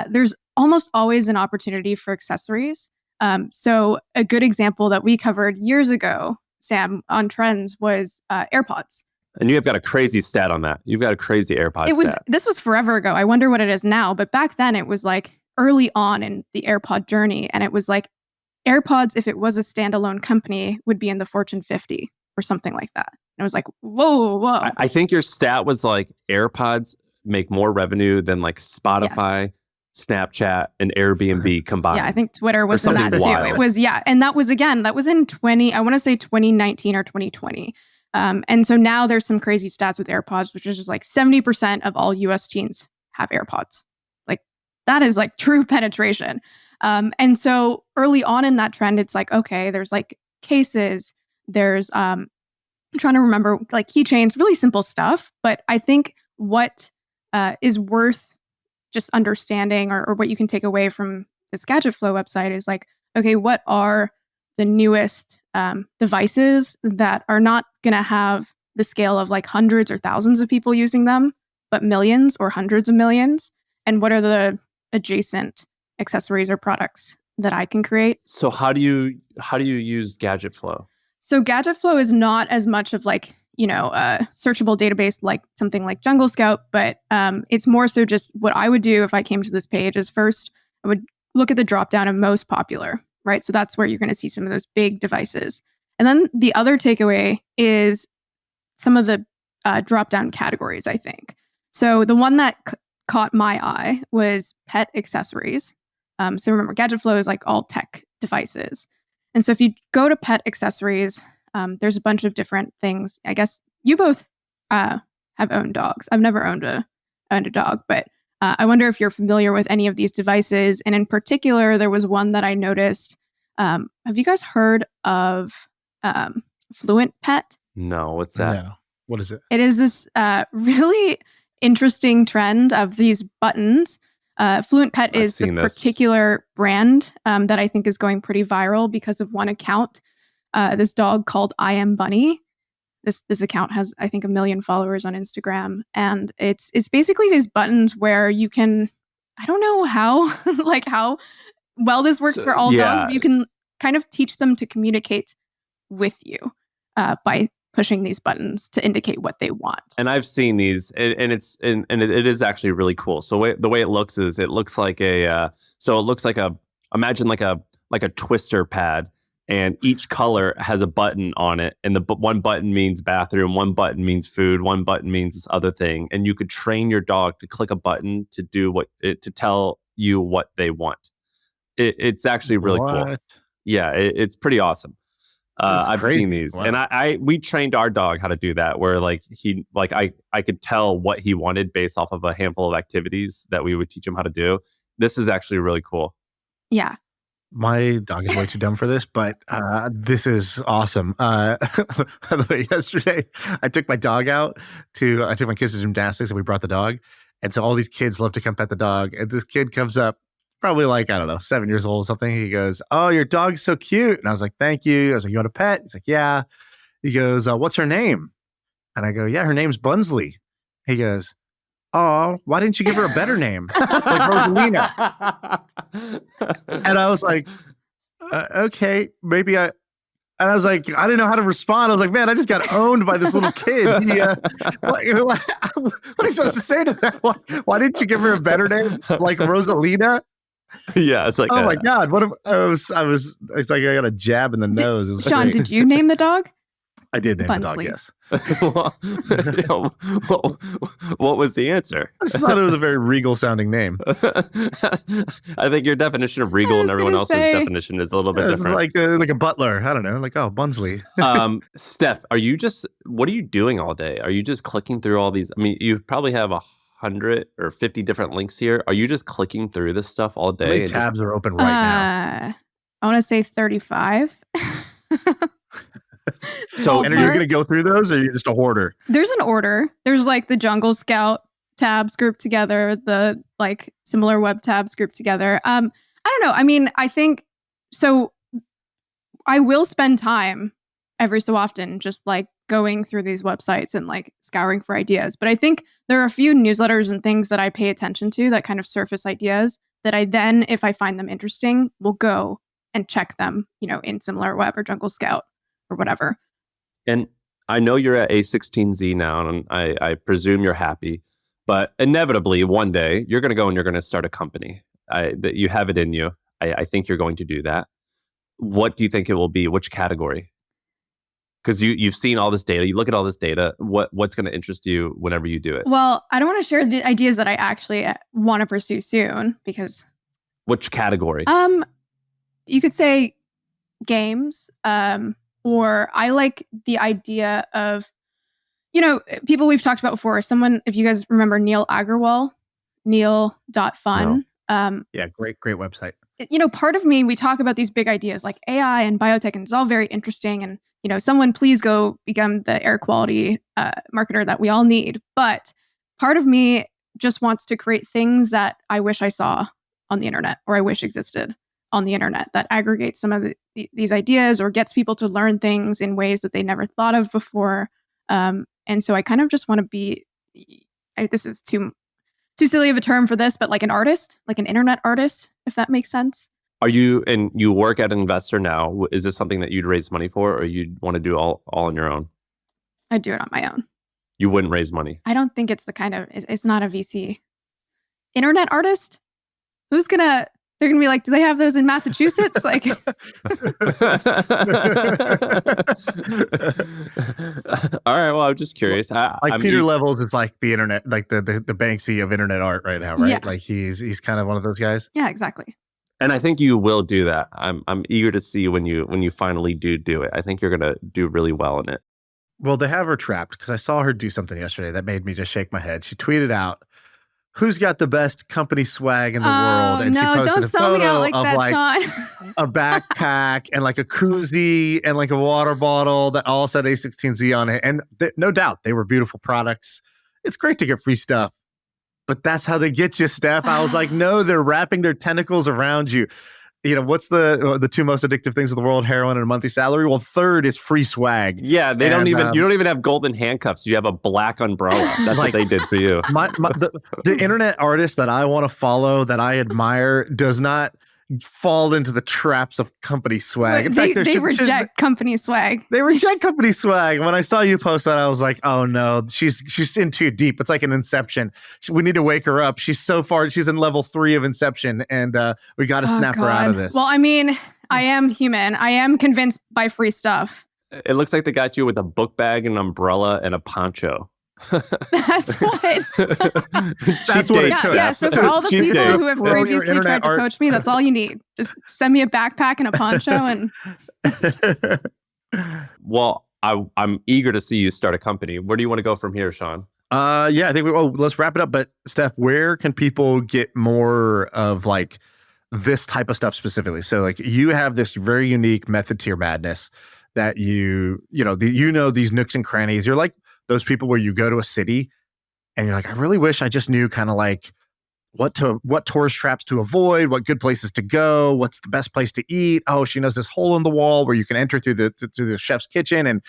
there's almost always an opportunity for accessories. So a good example that we covered years ago, Sam, on Trends was AirPods. And you have got a crazy stat on that. You've got a crazy AirPods stat. This was forever ago. I wonder what it is now. But back then it was like early on in the AirPod journey. And it was like AirPods, if it was a standalone company, would be in the Fortune 50 or something like that. And it was like, whoa. I think your stat was like AirPods make more revenue than like Spotify, Snapchat and Airbnb combined. Yeah, I think Twitter was in something that too. wild. It was, and that was in 2019 or 2020. And so now there's some crazy stats with AirPods, which is just like 70% of all US teens have AirPods. Like that is like true penetration. And so early on in that trend, it's like, okay, there's like cases, there's, I'm trying to remember, like keychains, really simple stuff. But I think what is worth just understanding or what you can take away from this Gadget Flow website is like, okay, what are the newest devices that are not going to have the scale of like hundreds or thousands of people using them, but millions or hundreds of millions? And what are the adjacent accessories or products that I can create? So how do you use Gadget Flow? So Gadget Flow is not as much of like, a searchable database like something like Jungle Scout, but it's more so just what I would do if I came to this page is first, I would look at the dropdown of most popular, right? So that's where you're going to see some of those big devices. And then the other takeaway is some of the dropdown categories, I think. So the one that caught my eye was pet accessories. So remember, Gadget Flow is like all tech devices. And so if you go to pet accessories, there's a bunch of different things. I guess you both have owned dogs. I've never owned a dog, but I wonder if you're familiar with any of these devices. And in particular, there was one that I noticed. Have you guys heard of Fluent Pet? No, what's that? No. What is it? It is this really interesting trend of these buttons. Fluent Pet I've is the seen this. particular brand that I think is going pretty viral because of one account. This dog called I Am Bunny. This account has, I think, 1 million followers on Instagram. And it's basically these buttons where you can, I don't know how, how well this works for all dogs, but you can kind of teach them to communicate with you by pushing these buttons to indicate what they want. And I've seen these, and it is actually really cool. So the way it looks is it looks like imagine like a twister pad. And each color has a button on it. And one button means bathroom, one button means food, one button means this other thing. And you could train your dog to click a button to do to tell you what they want. It's actually really cool. Yeah, it's pretty awesome. I've seen these. Wow. And we trained our dog how to do that, where I could tell what he wanted based off of a handful of activities that we would teach him how to do. This is actually really cool. Yeah. My dog is way too dumb for this, but this is awesome. By the way, yesterday I took my dog out I took my kids to gymnastics and we brought the dog. And so all these kids love to come pet the dog. And this kid comes up, probably like, I don't know, 7 years old or something. He goes, "Oh, your dog's so cute." And I was like, "Thank you." I was like, "You want a pet?" He's like, "Yeah." He goes, "What's her name?" And I go, "Yeah, her name's Bunsley." He goes, "Oh, why didn't you give her a better name? Like Rosalina." And I was like, okay, maybe and I was like, I didn't know how to respond. I was like, man, I just got owned by this little kid. What are you supposed to say to that? Why didn't you give her a better name? Like Rosalina? Yeah, it's like, oh my God. It's like I got a jab in the nose. It was Shaan, great. did you name the dog? I did name Bunsley. the dog, yes. What was the answer? I just thought it was a very regal sounding name. I think your definition of regal and everyone else's definition is a little bit different. Like a butler. I don't know. Like, oh, Bunsley. Steph, what are you doing all day? Are you just clicking through all these? I mean, you probably have 100 or 50 different links here. Are you just clicking through this stuff all day? How many tabs are open right now? I want to say 35. So, and are you going to go through those, or are you just a hoarder? There's an order. There's like the Jungle Scout tabs grouped together, the like similar web tabs grouped together. I don't know. I mean, I think so. I will spend time every so often just like going through these websites and like scouring for ideas. But I think there are a few newsletters and things that I pay attention to that kind of surface ideas that I then, if I find them interesting, will go and check them, in Similar Web or Jungle Scout or whatever. And I know you're at A16Z now, and I presume you're happy, but inevitably one day you're going to go and you're going to start a company. That you have it in you. I think you're going to do that. What do you think it will be? Which category? Because you've seen all this data. You look at all this data. What's going to interest you whenever you do it? Well, I don't want to share the ideas that I actually want to pursue soon because... Which category? You could say games, or I like the idea of, people we've talked about before. Someone, if you guys remember Neil Agarwal, neil.fun. No. Yeah, great website. Part of me, we talk about these big ideas like AI and biotech, and it's all very interesting. And, someone please go become the air quality marketer that we all need. But part of me just wants to create things that I wish I saw on the internet, or I wish existed on the internet, that aggregates some of these ideas or gets people to learn things in ways that they never thought of before. And so I kind of just want to be, this is too silly of a term for this, but like an artist, like an internet artist, if that makes sense. Are you, and you work at an investor now, is this something that you'd raise money for, or you'd want to do all on your own? I'd do it on my own. You wouldn't raise money? I don't think it's it's not a VC. Internet artist? They're going to be like, do they have those in Massachusetts? Like, all right. Well, I'm just curious. Peter Levels is like the internet, like the Banksy of internet art right now, right? Yeah. Like he's kind of one of those guys. Yeah, exactly. And I think you will do that. I'm eager to see when you finally do it. I think you're going to do really well in it. Well, they have her trapped because I saw her do something yesterday that made me just shake my head. She tweeted out, "Who's got the best company swag in the world?" And she posted don't a sell me out photo like of that, like Shaan. a backpack and like a koozie and like a water bottle that all said A16Z on it. And no doubt they were beautiful products. It's great to get free stuff, but that's how they get you, Steph. I was like, no, they're wrapping their tentacles around you. What's the two most addictive things in the world? Heroin and a monthly salary. Well, third is free swag. Yeah, you don't even have golden handcuffs. You have a black umbrella. That's what they did for you. The internet artist that I want to follow, that I admire, does not fall into the traps of company swag. In fact, they reject company swag. They reject company swag. When I saw you post that, I was like, oh no, she's in too deep. It's like an Inception. We need to wake her up. She's so far. She's in level 3 of Inception, and we got to snap her out of this. Well, I mean, I am human. I am convinced by free stuff. It looks like they got you with a book bag, an umbrella, and a poncho. That's what. That's what it took. Yeah. So for all the Cheap people date. who have previously tried to coach me, that's all you need. Just send me a backpack and a poncho, and. Well, I'm eager to see you start a company. Where do you want to go from here, Shaan? Yeah, I think let's wrap it up. But Steph, where can people get more of like this type of stuff specifically? So like you have this very unique method to your madness that these nooks and crannies. You're like those people where you go to a city and you're like, I really wish I just knew kind of like what tourist traps to avoid, what good places to go, what's the best place to eat. Oh, she knows this hole in the wall where you can enter through the chef's kitchen and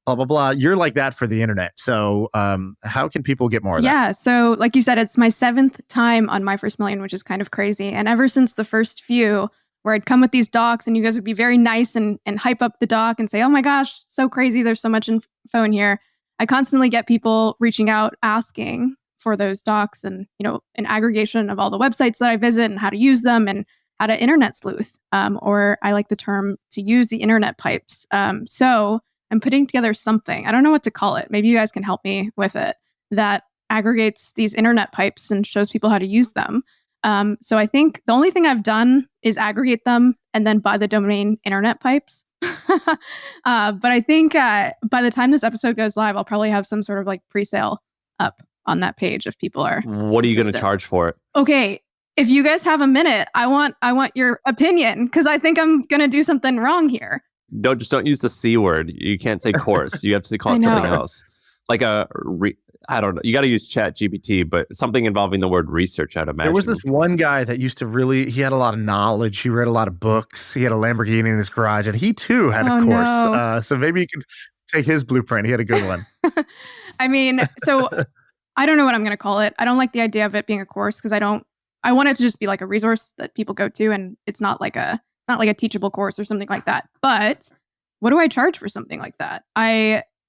blah, blah, blah. You're like that for the internet. So how can people get more of that? Yeah. So like you said, it's my 7th time on My First Million, which is kind of crazy. And ever since the first few where I'd come with these docs and you guys would be very nice and hype up the doc and say, oh my gosh, so crazy. There's so much info in here. I constantly get people reaching out asking for those docs and, an aggregation of all the websites that I visit and how to use them and how to internet sleuth, or I like the term to use the internet pipes. So I'm putting together something. I don't know what to call it. Maybe you guys can help me with it, that aggregates these internet pipes and shows people how to use them. So I think the only thing I've done is aggregate them and then buy the domain internet pipes. But I think by the time this episode goes live, I'll probably have some sort of like pre-sale up on that page if people are. What are you going to charge for it? Okay, if you guys have a minute, I want your opinion because I think I'm going to do something wrong here. Don't use the C word. You can't say course. You have to call it something else. Like I don't know. You got to use Chat GPT, but something involving the word research, I'd imagine. There was this one guy that used to he had a lot of knowledge. He read a lot of books. He had a Lamborghini in his garage, and he too had a course. No. So maybe you could take his blueprint. He had a good one. I mean, so I don't know what I'm going to call it. I don't like the idea of it being a course because I want it to just be like a resource that people go to, and it's not like a teachable course or something like that. But what do I charge for something like that?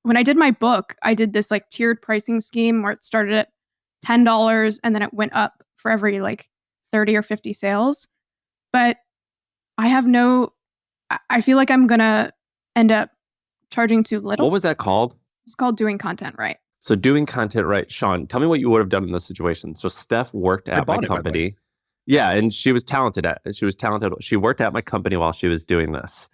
When I did my book, I did this like tiered pricing scheme where it started at $10 and then it went up for every like 30 or 50 sales. But I feel like I'm going to end up charging too little. What was that called? It's called doing content right. So doing content right. Shaan, tell me what you would have done in this situation. So Steph worked at my company. Yeah, and she was talented. She worked at my company while she was doing this.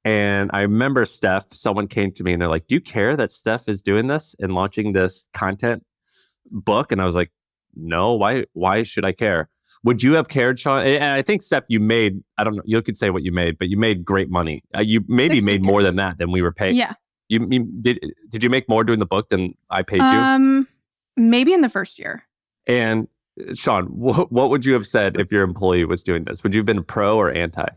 And I remember someone came to me and they're like, do you care that Steph is doing this and launching this content book? And I was like, no, why should I care? Would you have cared, Shaan? And I think, Steph, you made, I don't know, you could say what you made, but you made great money. You maybe made more than that than we were paid. Yeah. Did you make more doing the book than I paid you? Maybe in the first year. And Shaan, what would you have said if your employee was doing this? Would you have been pro or anti?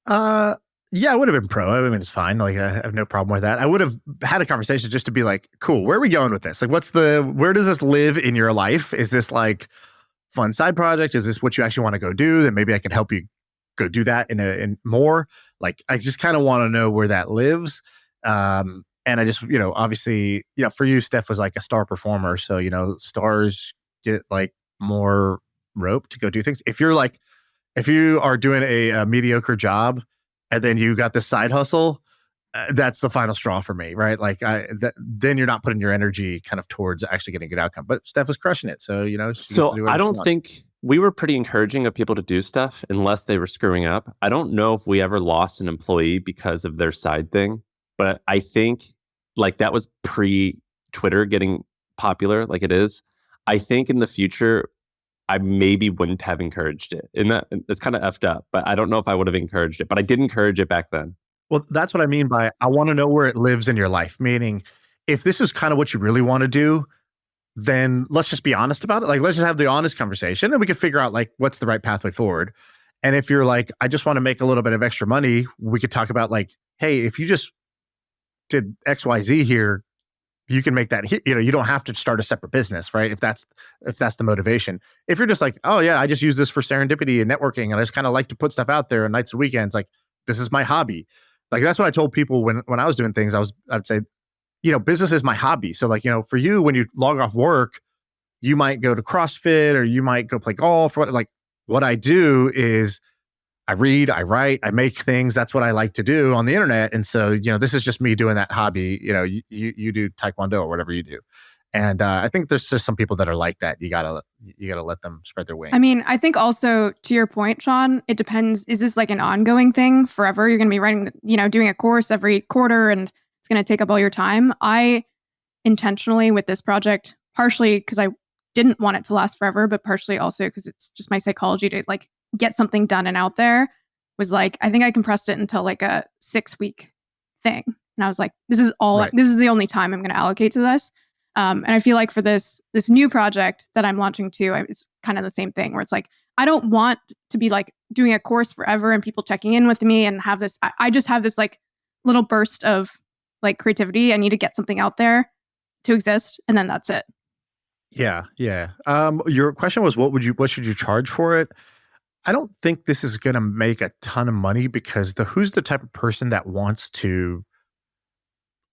Yeah, I would have been pro. I mean, it's fine. Like, I have no problem with that. I would have had a conversation just to be like, cool, where are we going with this? Like, where does this live in your life? Is this like fun side project? Is this what you actually want to go do? Then maybe I can help you go do that in more. Like, I just kind of want to know where that lives. And I just, obviously, for you, Steph was like a star performer. So, stars get like more rope to go do things. If you are doing a mediocre job and then you got this side hustle, that's the final straw for me, right? Like then you're not putting your energy kind of towards actually getting a good outcome. But Steph was crushing it. So, So I don't think we were pretty encouraging of people to do stuff unless they were screwing up. I don't know if we ever lost an employee because of their side thing, but I think like that was pre-Twitter getting popular like it is. I think in the future, I maybe wouldn't have encouraged it. And it's kind of effed up, but I don't know if I would have encouraged it, but I did encourage it back then. Well, that's what I mean by I want to know where it lives in your life. Meaning, if this is kind of what you really want to do, then let's just be honest about it. Like, let's just have the honest conversation and we can figure out like what's the right pathway forward. And if you're like, I just want to make a little bit of extra money, we could talk about like, hey, if you just did XYZ here, you can make that, you don't have to start a separate business, right? If that's the motivation. If you're just like, oh yeah, I just use this for serendipity and networking, and I just kind of like to put stuff out there on nights and weekends, like this is my hobby. Like that's what I told people when I was doing things. I'd say, business is my hobby. So like, for you, when you log off work, you might go to CrossFit or you might go play golf. What I do is I read, I write, I make things. That's what I like to do on the internet. And so, this is just me doing that hobby. You do Taekwondo or whatever you do. And I think there's just some people that are like that. You gotta let them spread their wings. I mean, I think also to your point, Shaan, it depends. Is this like an ongoing thing forever? You're going to be writing, doing a course every quarter and it's going to take up all your time. I intentionally with this project, partially because I didn't want it to last forever, but partially also because it's just my psychology to like get something done and out there, was like, I think I compressed it until like a 6-week thing. And I was like, this is the only time I'm going to allocate to this. And I feel like for this new project that I'm launching too, it's kind of the same thing where it's like, I don't want to be like doing a course forever and people checking in with me and have this, I just have this like little burst of like creativity. I need to get something out there to exist. And then that's it. Yeah. Yeah. Your question was, what should you charge for it? I don't think this is going to make a ton of money because who's the type of person that wants to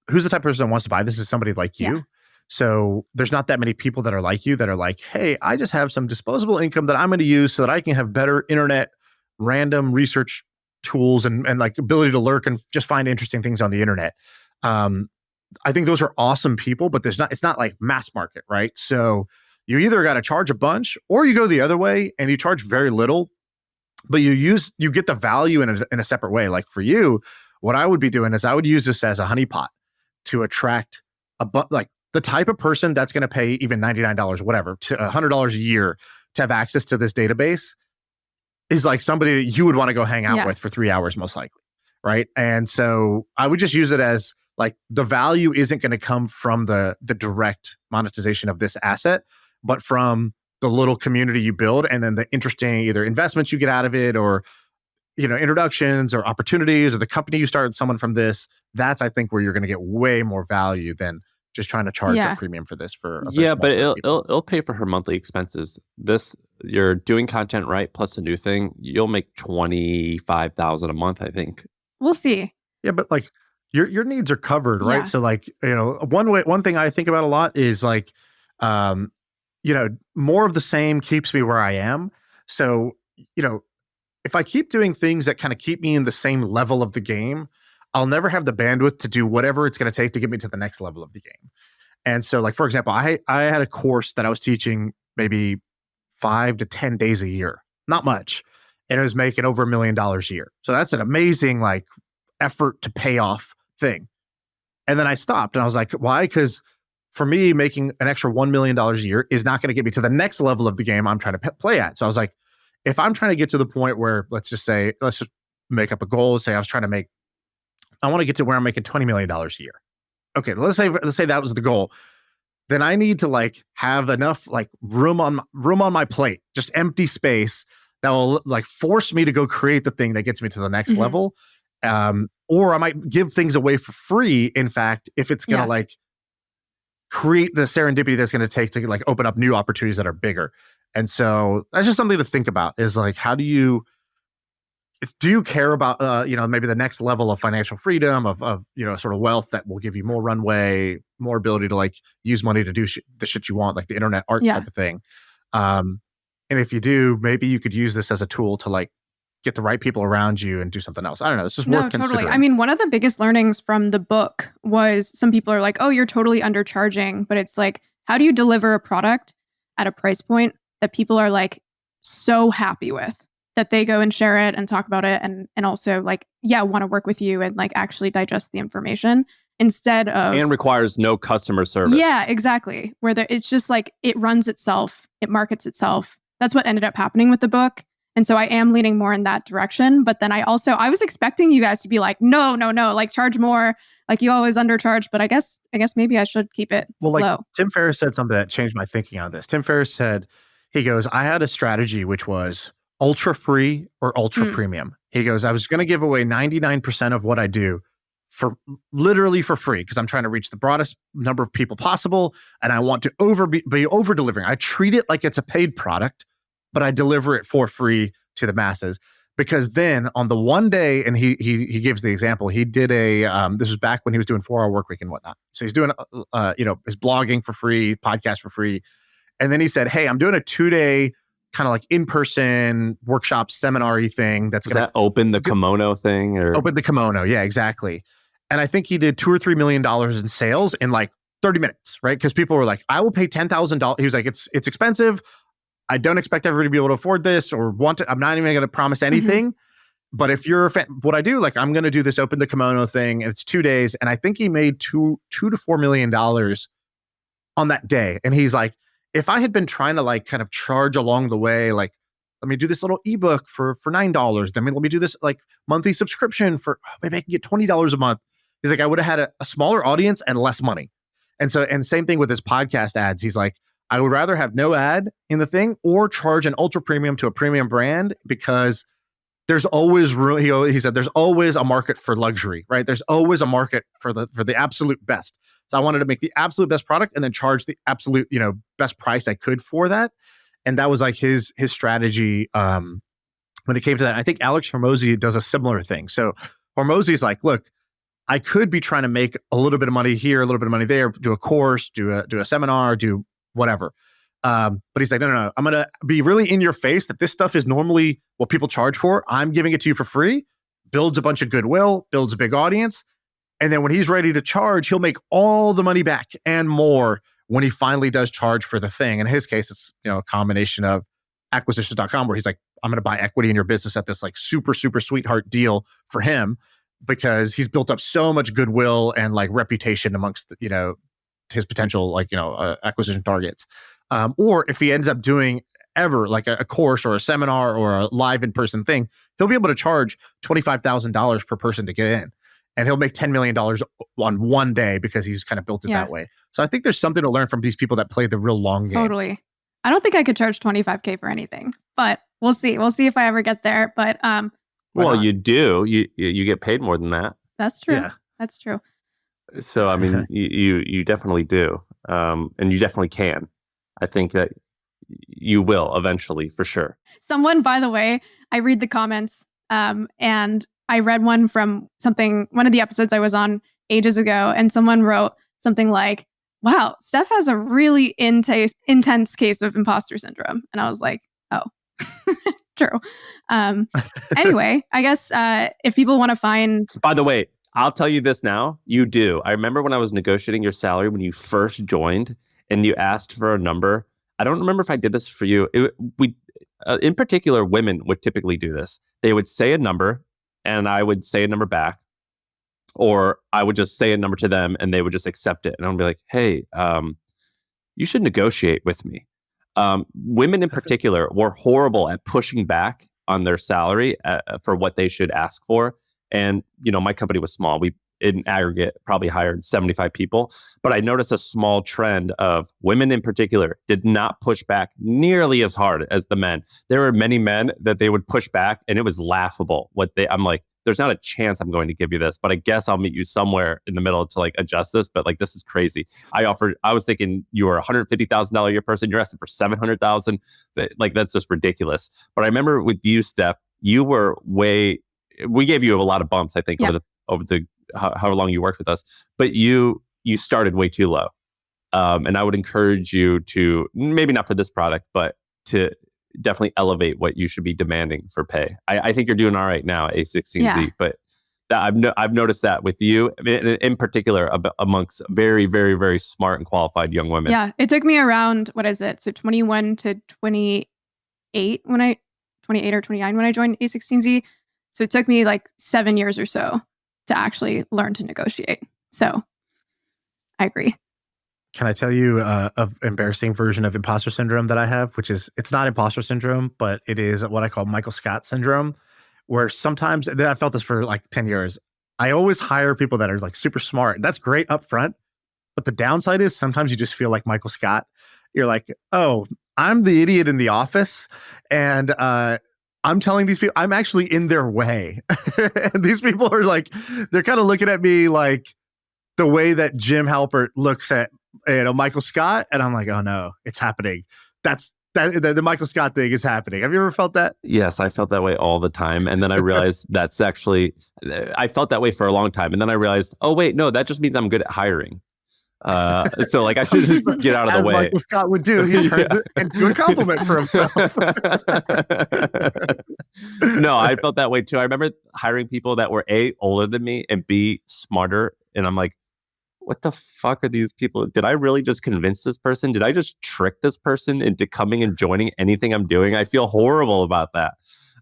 buy this is somebody like you. Yeah. So there's not that many people that are like you that are like, hey, I just have some disposable income that I'm going to use so that I can have better internet, random research tools and like ability to lurk and just find interesting things on the internet. I think those are awesome people, but it's not like mass market, right? So you either got to charge a bunch or you go the other way and you charge very little, but you get the value in a separate way. Like for you, what I would be doing is I would use this as a honeypot to attract like the type of person that's going to pay even $99, whatever, to $100 a year to have access to this database is like somebody that you would want to go hang out with for 3 hours, most likely. Right. And so I would just use it as like the value isn't going to come from the direct monetization of this asset, but from the little community you build and then the interesting either investments you get out of it or, introductions or opportunities or the company you started someone from this. That's, I think, where you're going to get way more value than just trying to charge a premium for this. But it'll pay for her monthly expenses. You're doing content right plus a new thing. You'll make $25,000 a month, I think. We'll see. Yeah, but like your needs are covered, right? Yeah. So like, one thing I think about a lot is like, more of the same keeps me where I am. So, if I keep doing things that kind of keep me in the same level of the game, I'll never have the bandwidth to do whatever it's going to take to get me to the next level of the game. And so, like, for example, I had a course that I was teaching maybe 5 to 10 days a year, not much. And it was making over $1 million a year. So that's an amazing, like, effort to pay off thing. And then I stopped and I was like, why? Because for me, making an extra $1 million a year is not going to get me to the next level of the game I'm trying to play at. So I was like, if I'm trying to get to the point where, let's just make up a goal. Say I want to get to where I'm making $20 million a year. Okay, let's say that was the goal. Then I need to like have enough like room on my plate, just empty space that will like force me to go create the thing that gets me to the next level. Or I might give things away for free. In fact, if it's going to like create the serendipity that's going to take to like open up new opportunities that are bigger. And so that's just something to think about is like, how do you care about, maybe the next level of financial freedom of sort of wealth that will give you more runway, more ability to like use money to do the shit you want, like the internet art type of thing. And if you do, maybe you could use this as a tool to like get the right people around you and do something else. I don't know. It's just worth considering. Totally. I mean, one of the biggest learnings from the book was some people are like, oh, you're totally undercharging. But it's like, how do you deliver a product at a price point that people are like so happy with that they go and share it and talk about it and also like, want to work with you and like actually digest the information instead of... And requires no customer service. Yeah, exactly. Where it's just like, it runs itself, it markets itself. That's what ended up happening with the book. And so I am leaning more in that direction. But then I was expecting you guys to be like, no, like charge more. Like you always undercharge. But I guess maybe I should keep it low. Tim Ferriss said something that changed my thinking on this. Tim Ferriss said, he goes, I had a strategy which was ultra free or ultra premium. He goes, I was going to give away 99% of what I do for literally for free because I'm trying to reach the broadest number of people possible. And I want to be over delivering. I treat it like it's a paid product, but I deliver it for free to the masses. Because then on the one day, and he gives the example, he did this was back when he was doing 4-hour work week and whatnot. So he's doing, his blogging for free, podcast for free. And then he said, hey, I'm doing a 2-day kind of like in-person workshop seminar-y thing. That's going to open the kimono thing or open the kimono. Yeah, exactly. And I think he did $2 or $3 million in sales in like 30 minutes, right? Because people were like, I will pay $10,000. He was like, it's expensive. I don't expect everybody to be able to afford this or want to. I'm not even going to promise anything. But if you're a fan, what I do, like I'm going to do this open the kimono thing, and it's 2 days. And I think he made $2 to $4 million on that day. And he's like, if I had been trying to like kind of charge along the way, like, let me do this little ebook for $9. Then let me do this like monthly subscription for maybe I can get $20 a month. He's like, I would have had a smaller audience and less money. And same thing with his podcast ads. He's like, I would rather have no ad in the thing or charge an ultra premium to a premium brand because there's always room. He said, there's always a market for luxury, right? There's always a market for the absolute best. So I wanted to make the absolute best product and then charge the absolute, best price I could for that. And that was like his strategy when it came to that. I think Alex Hormozi does a similar thing. So Hormozi's like, look, I could be trying to make a little bit of money here, a little bit of money there, do a course, do a seminar, do whatever. But he's like, no. I'm going to be really in your face that this stuff is normally what people charge for. I'm giving it to you for free, builds a bunch of goodwill, builds a big audience. And then when he's ready to charge, he'll make all the money back and more when he finally does charge for the thing. In his case, it's, a combination of acquisitions.com where he's like, I'm going to buy equity in your business at this like super, super sweetheart deal for him because he's built up so much goodwill and like reputation amongst, his potential acquisition targets. Or if he ends up doing ever like a course or a seminar or a live in-person thing, he'll be able to charge $25,000 per person to get in. And he'll make $10 million on one day because he's kind of built it that way. So I think there's something to learn from these people that play the real long game. Totally. I don't think I could charge $25K for anything, but we'll see. We'll see if I ever get there. But well, you do. You get paid more than that. That's true. Yeah. That's true. So I mean, you definitely do, and you definitely can. I think that you will eventually, for sure. Someone, by the way, I read the comments, and I read one from one of the episodes I was on ages ago, and someone wrote something like, wow, Steph has a really intense case of imposter syndrome. And I was like, oh, true. Anyway, I guess if people want to find... By the way, I'll tell you this now. You do. I remember when I was negotiating your salary when you first joined and you asked for a number. I don't remember if I did this for you. In particular, women would typically do this. They would say a number and I would say a number back, or I would just say a number to them and they would just accept it. And I'd be like, hey, you should negotiate with me. Women in particular were horrible at pushing back on their salary for what they should ask for. And, my company was small. We, in aggregate, probably hired 75 people. But I noticed a small trend of women in particular did not push back nearly as hard as the men. There were many men that they would push back and it was laughable. I'm like, there's not a chance I'm going to give you this, but I guess I'll meet you somewhere in the middle to like adjust this. But like, this is crazy. I was thinking you were a $150,000 a year person. You're asking for $700,000. Like, that's just ridiculous. But I remember with you, Steph, you were we gave you a lot of bumps, I think, over the however long you worked with us, but you started way too low. And I would encourage you to, maybe not for this product, but to definitely elevate what you should be demanding for pay. I think you're doing all right now at A16Z, but I've noticed that with you in particular amongst very, very, very smart and qualified young women. Yeah, it took me around, so 21 to 28 28 or 29 when I joined A16Z. So it took me like 7 years or so to actually learn to negotiate. So I agree. Can I tell you an embarrassing version of imposter syndrome that I have, which is, it's not imposter syndrome, but it is what I call Michael Scott syndrome, where sometimes, and I felt this for like 10 years, I always hire people that are like super smart. That's great up front. But the downside is sometimes you just feel like Michael Scott. You're like, oh, I'm the idiot in the office. And I'm telling these people, I'm actually in their way. And these people are like, they're kind of looking at me like the way that Jim Halpert looks at Michael Scott. And I'm like, oh no, it's happening. The Michael Scott thing is happening. Have you ever felt that? Yes, I felt that way all the time. And then I realized I felt that way for a long time. And then I realized, oh wait, no, that just means I'm good at hiring. So like I should just get out of the way. Michael Scott would do. He turned it into a compliment for himself. No, I felt that way too. I remember hiring people that were A, older than me, and B, smarter. And I'm like, what the fuck are these people? Did I really just convince this person? Did I just trick this person into coming and joining anything I'm doing? I feel horrible about that.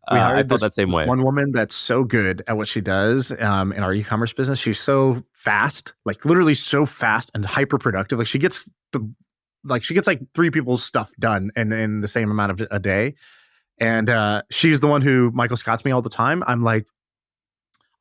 I felt that same way. One woman that's so good at what she does in our e-commerce business. She's so fast, like literally so fast and hyper productive. Like she gets like 3 people's stuff done in the same amount of a day. And she's the one who Michael Scott's me all the time. I'm like,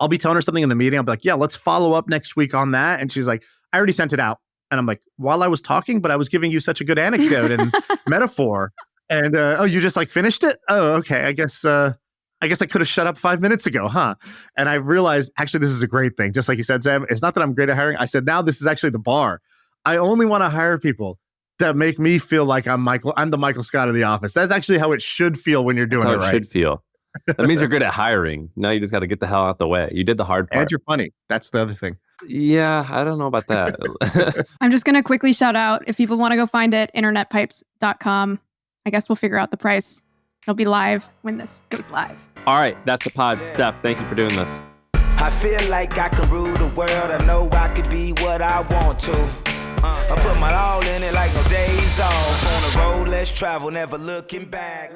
I'll be telling her something in the meeting. I'll be like, yeah, let's follow up next week on that. And she's like, I already sent it out. And I'm like, while I was talking, but I was giving you such a good anecdote and metaphor. And oh, you just like finished it? Oh, okay. I guess I could have shut up 5 minutes ago, huh? And I realized, actually, this is a great thing. Just like you said, Sam, it's not that I'm great at hiring. I said, now this is actually the bar. I only want to hire people that make me feel like I'm the Michael Scott of the office. That's actually how it should feel when you're doing it right. It should feel. That means you're good at hiring. Now you just got to get the hell out the way. You did the hard part. And you're funny. That's the other thing. Yeah, I don't know about that. I'm just going to quickly shout out, if people want to go find it, internetpipes.com. I guess we'll figure out the price. It'll be live when this goes live. All right, that's the pod. Steph, thank you for doing this. I feel like I can rule the world. I know I could be what I want to. I put my all in it like no days off. On the road, let's travel, never looking back.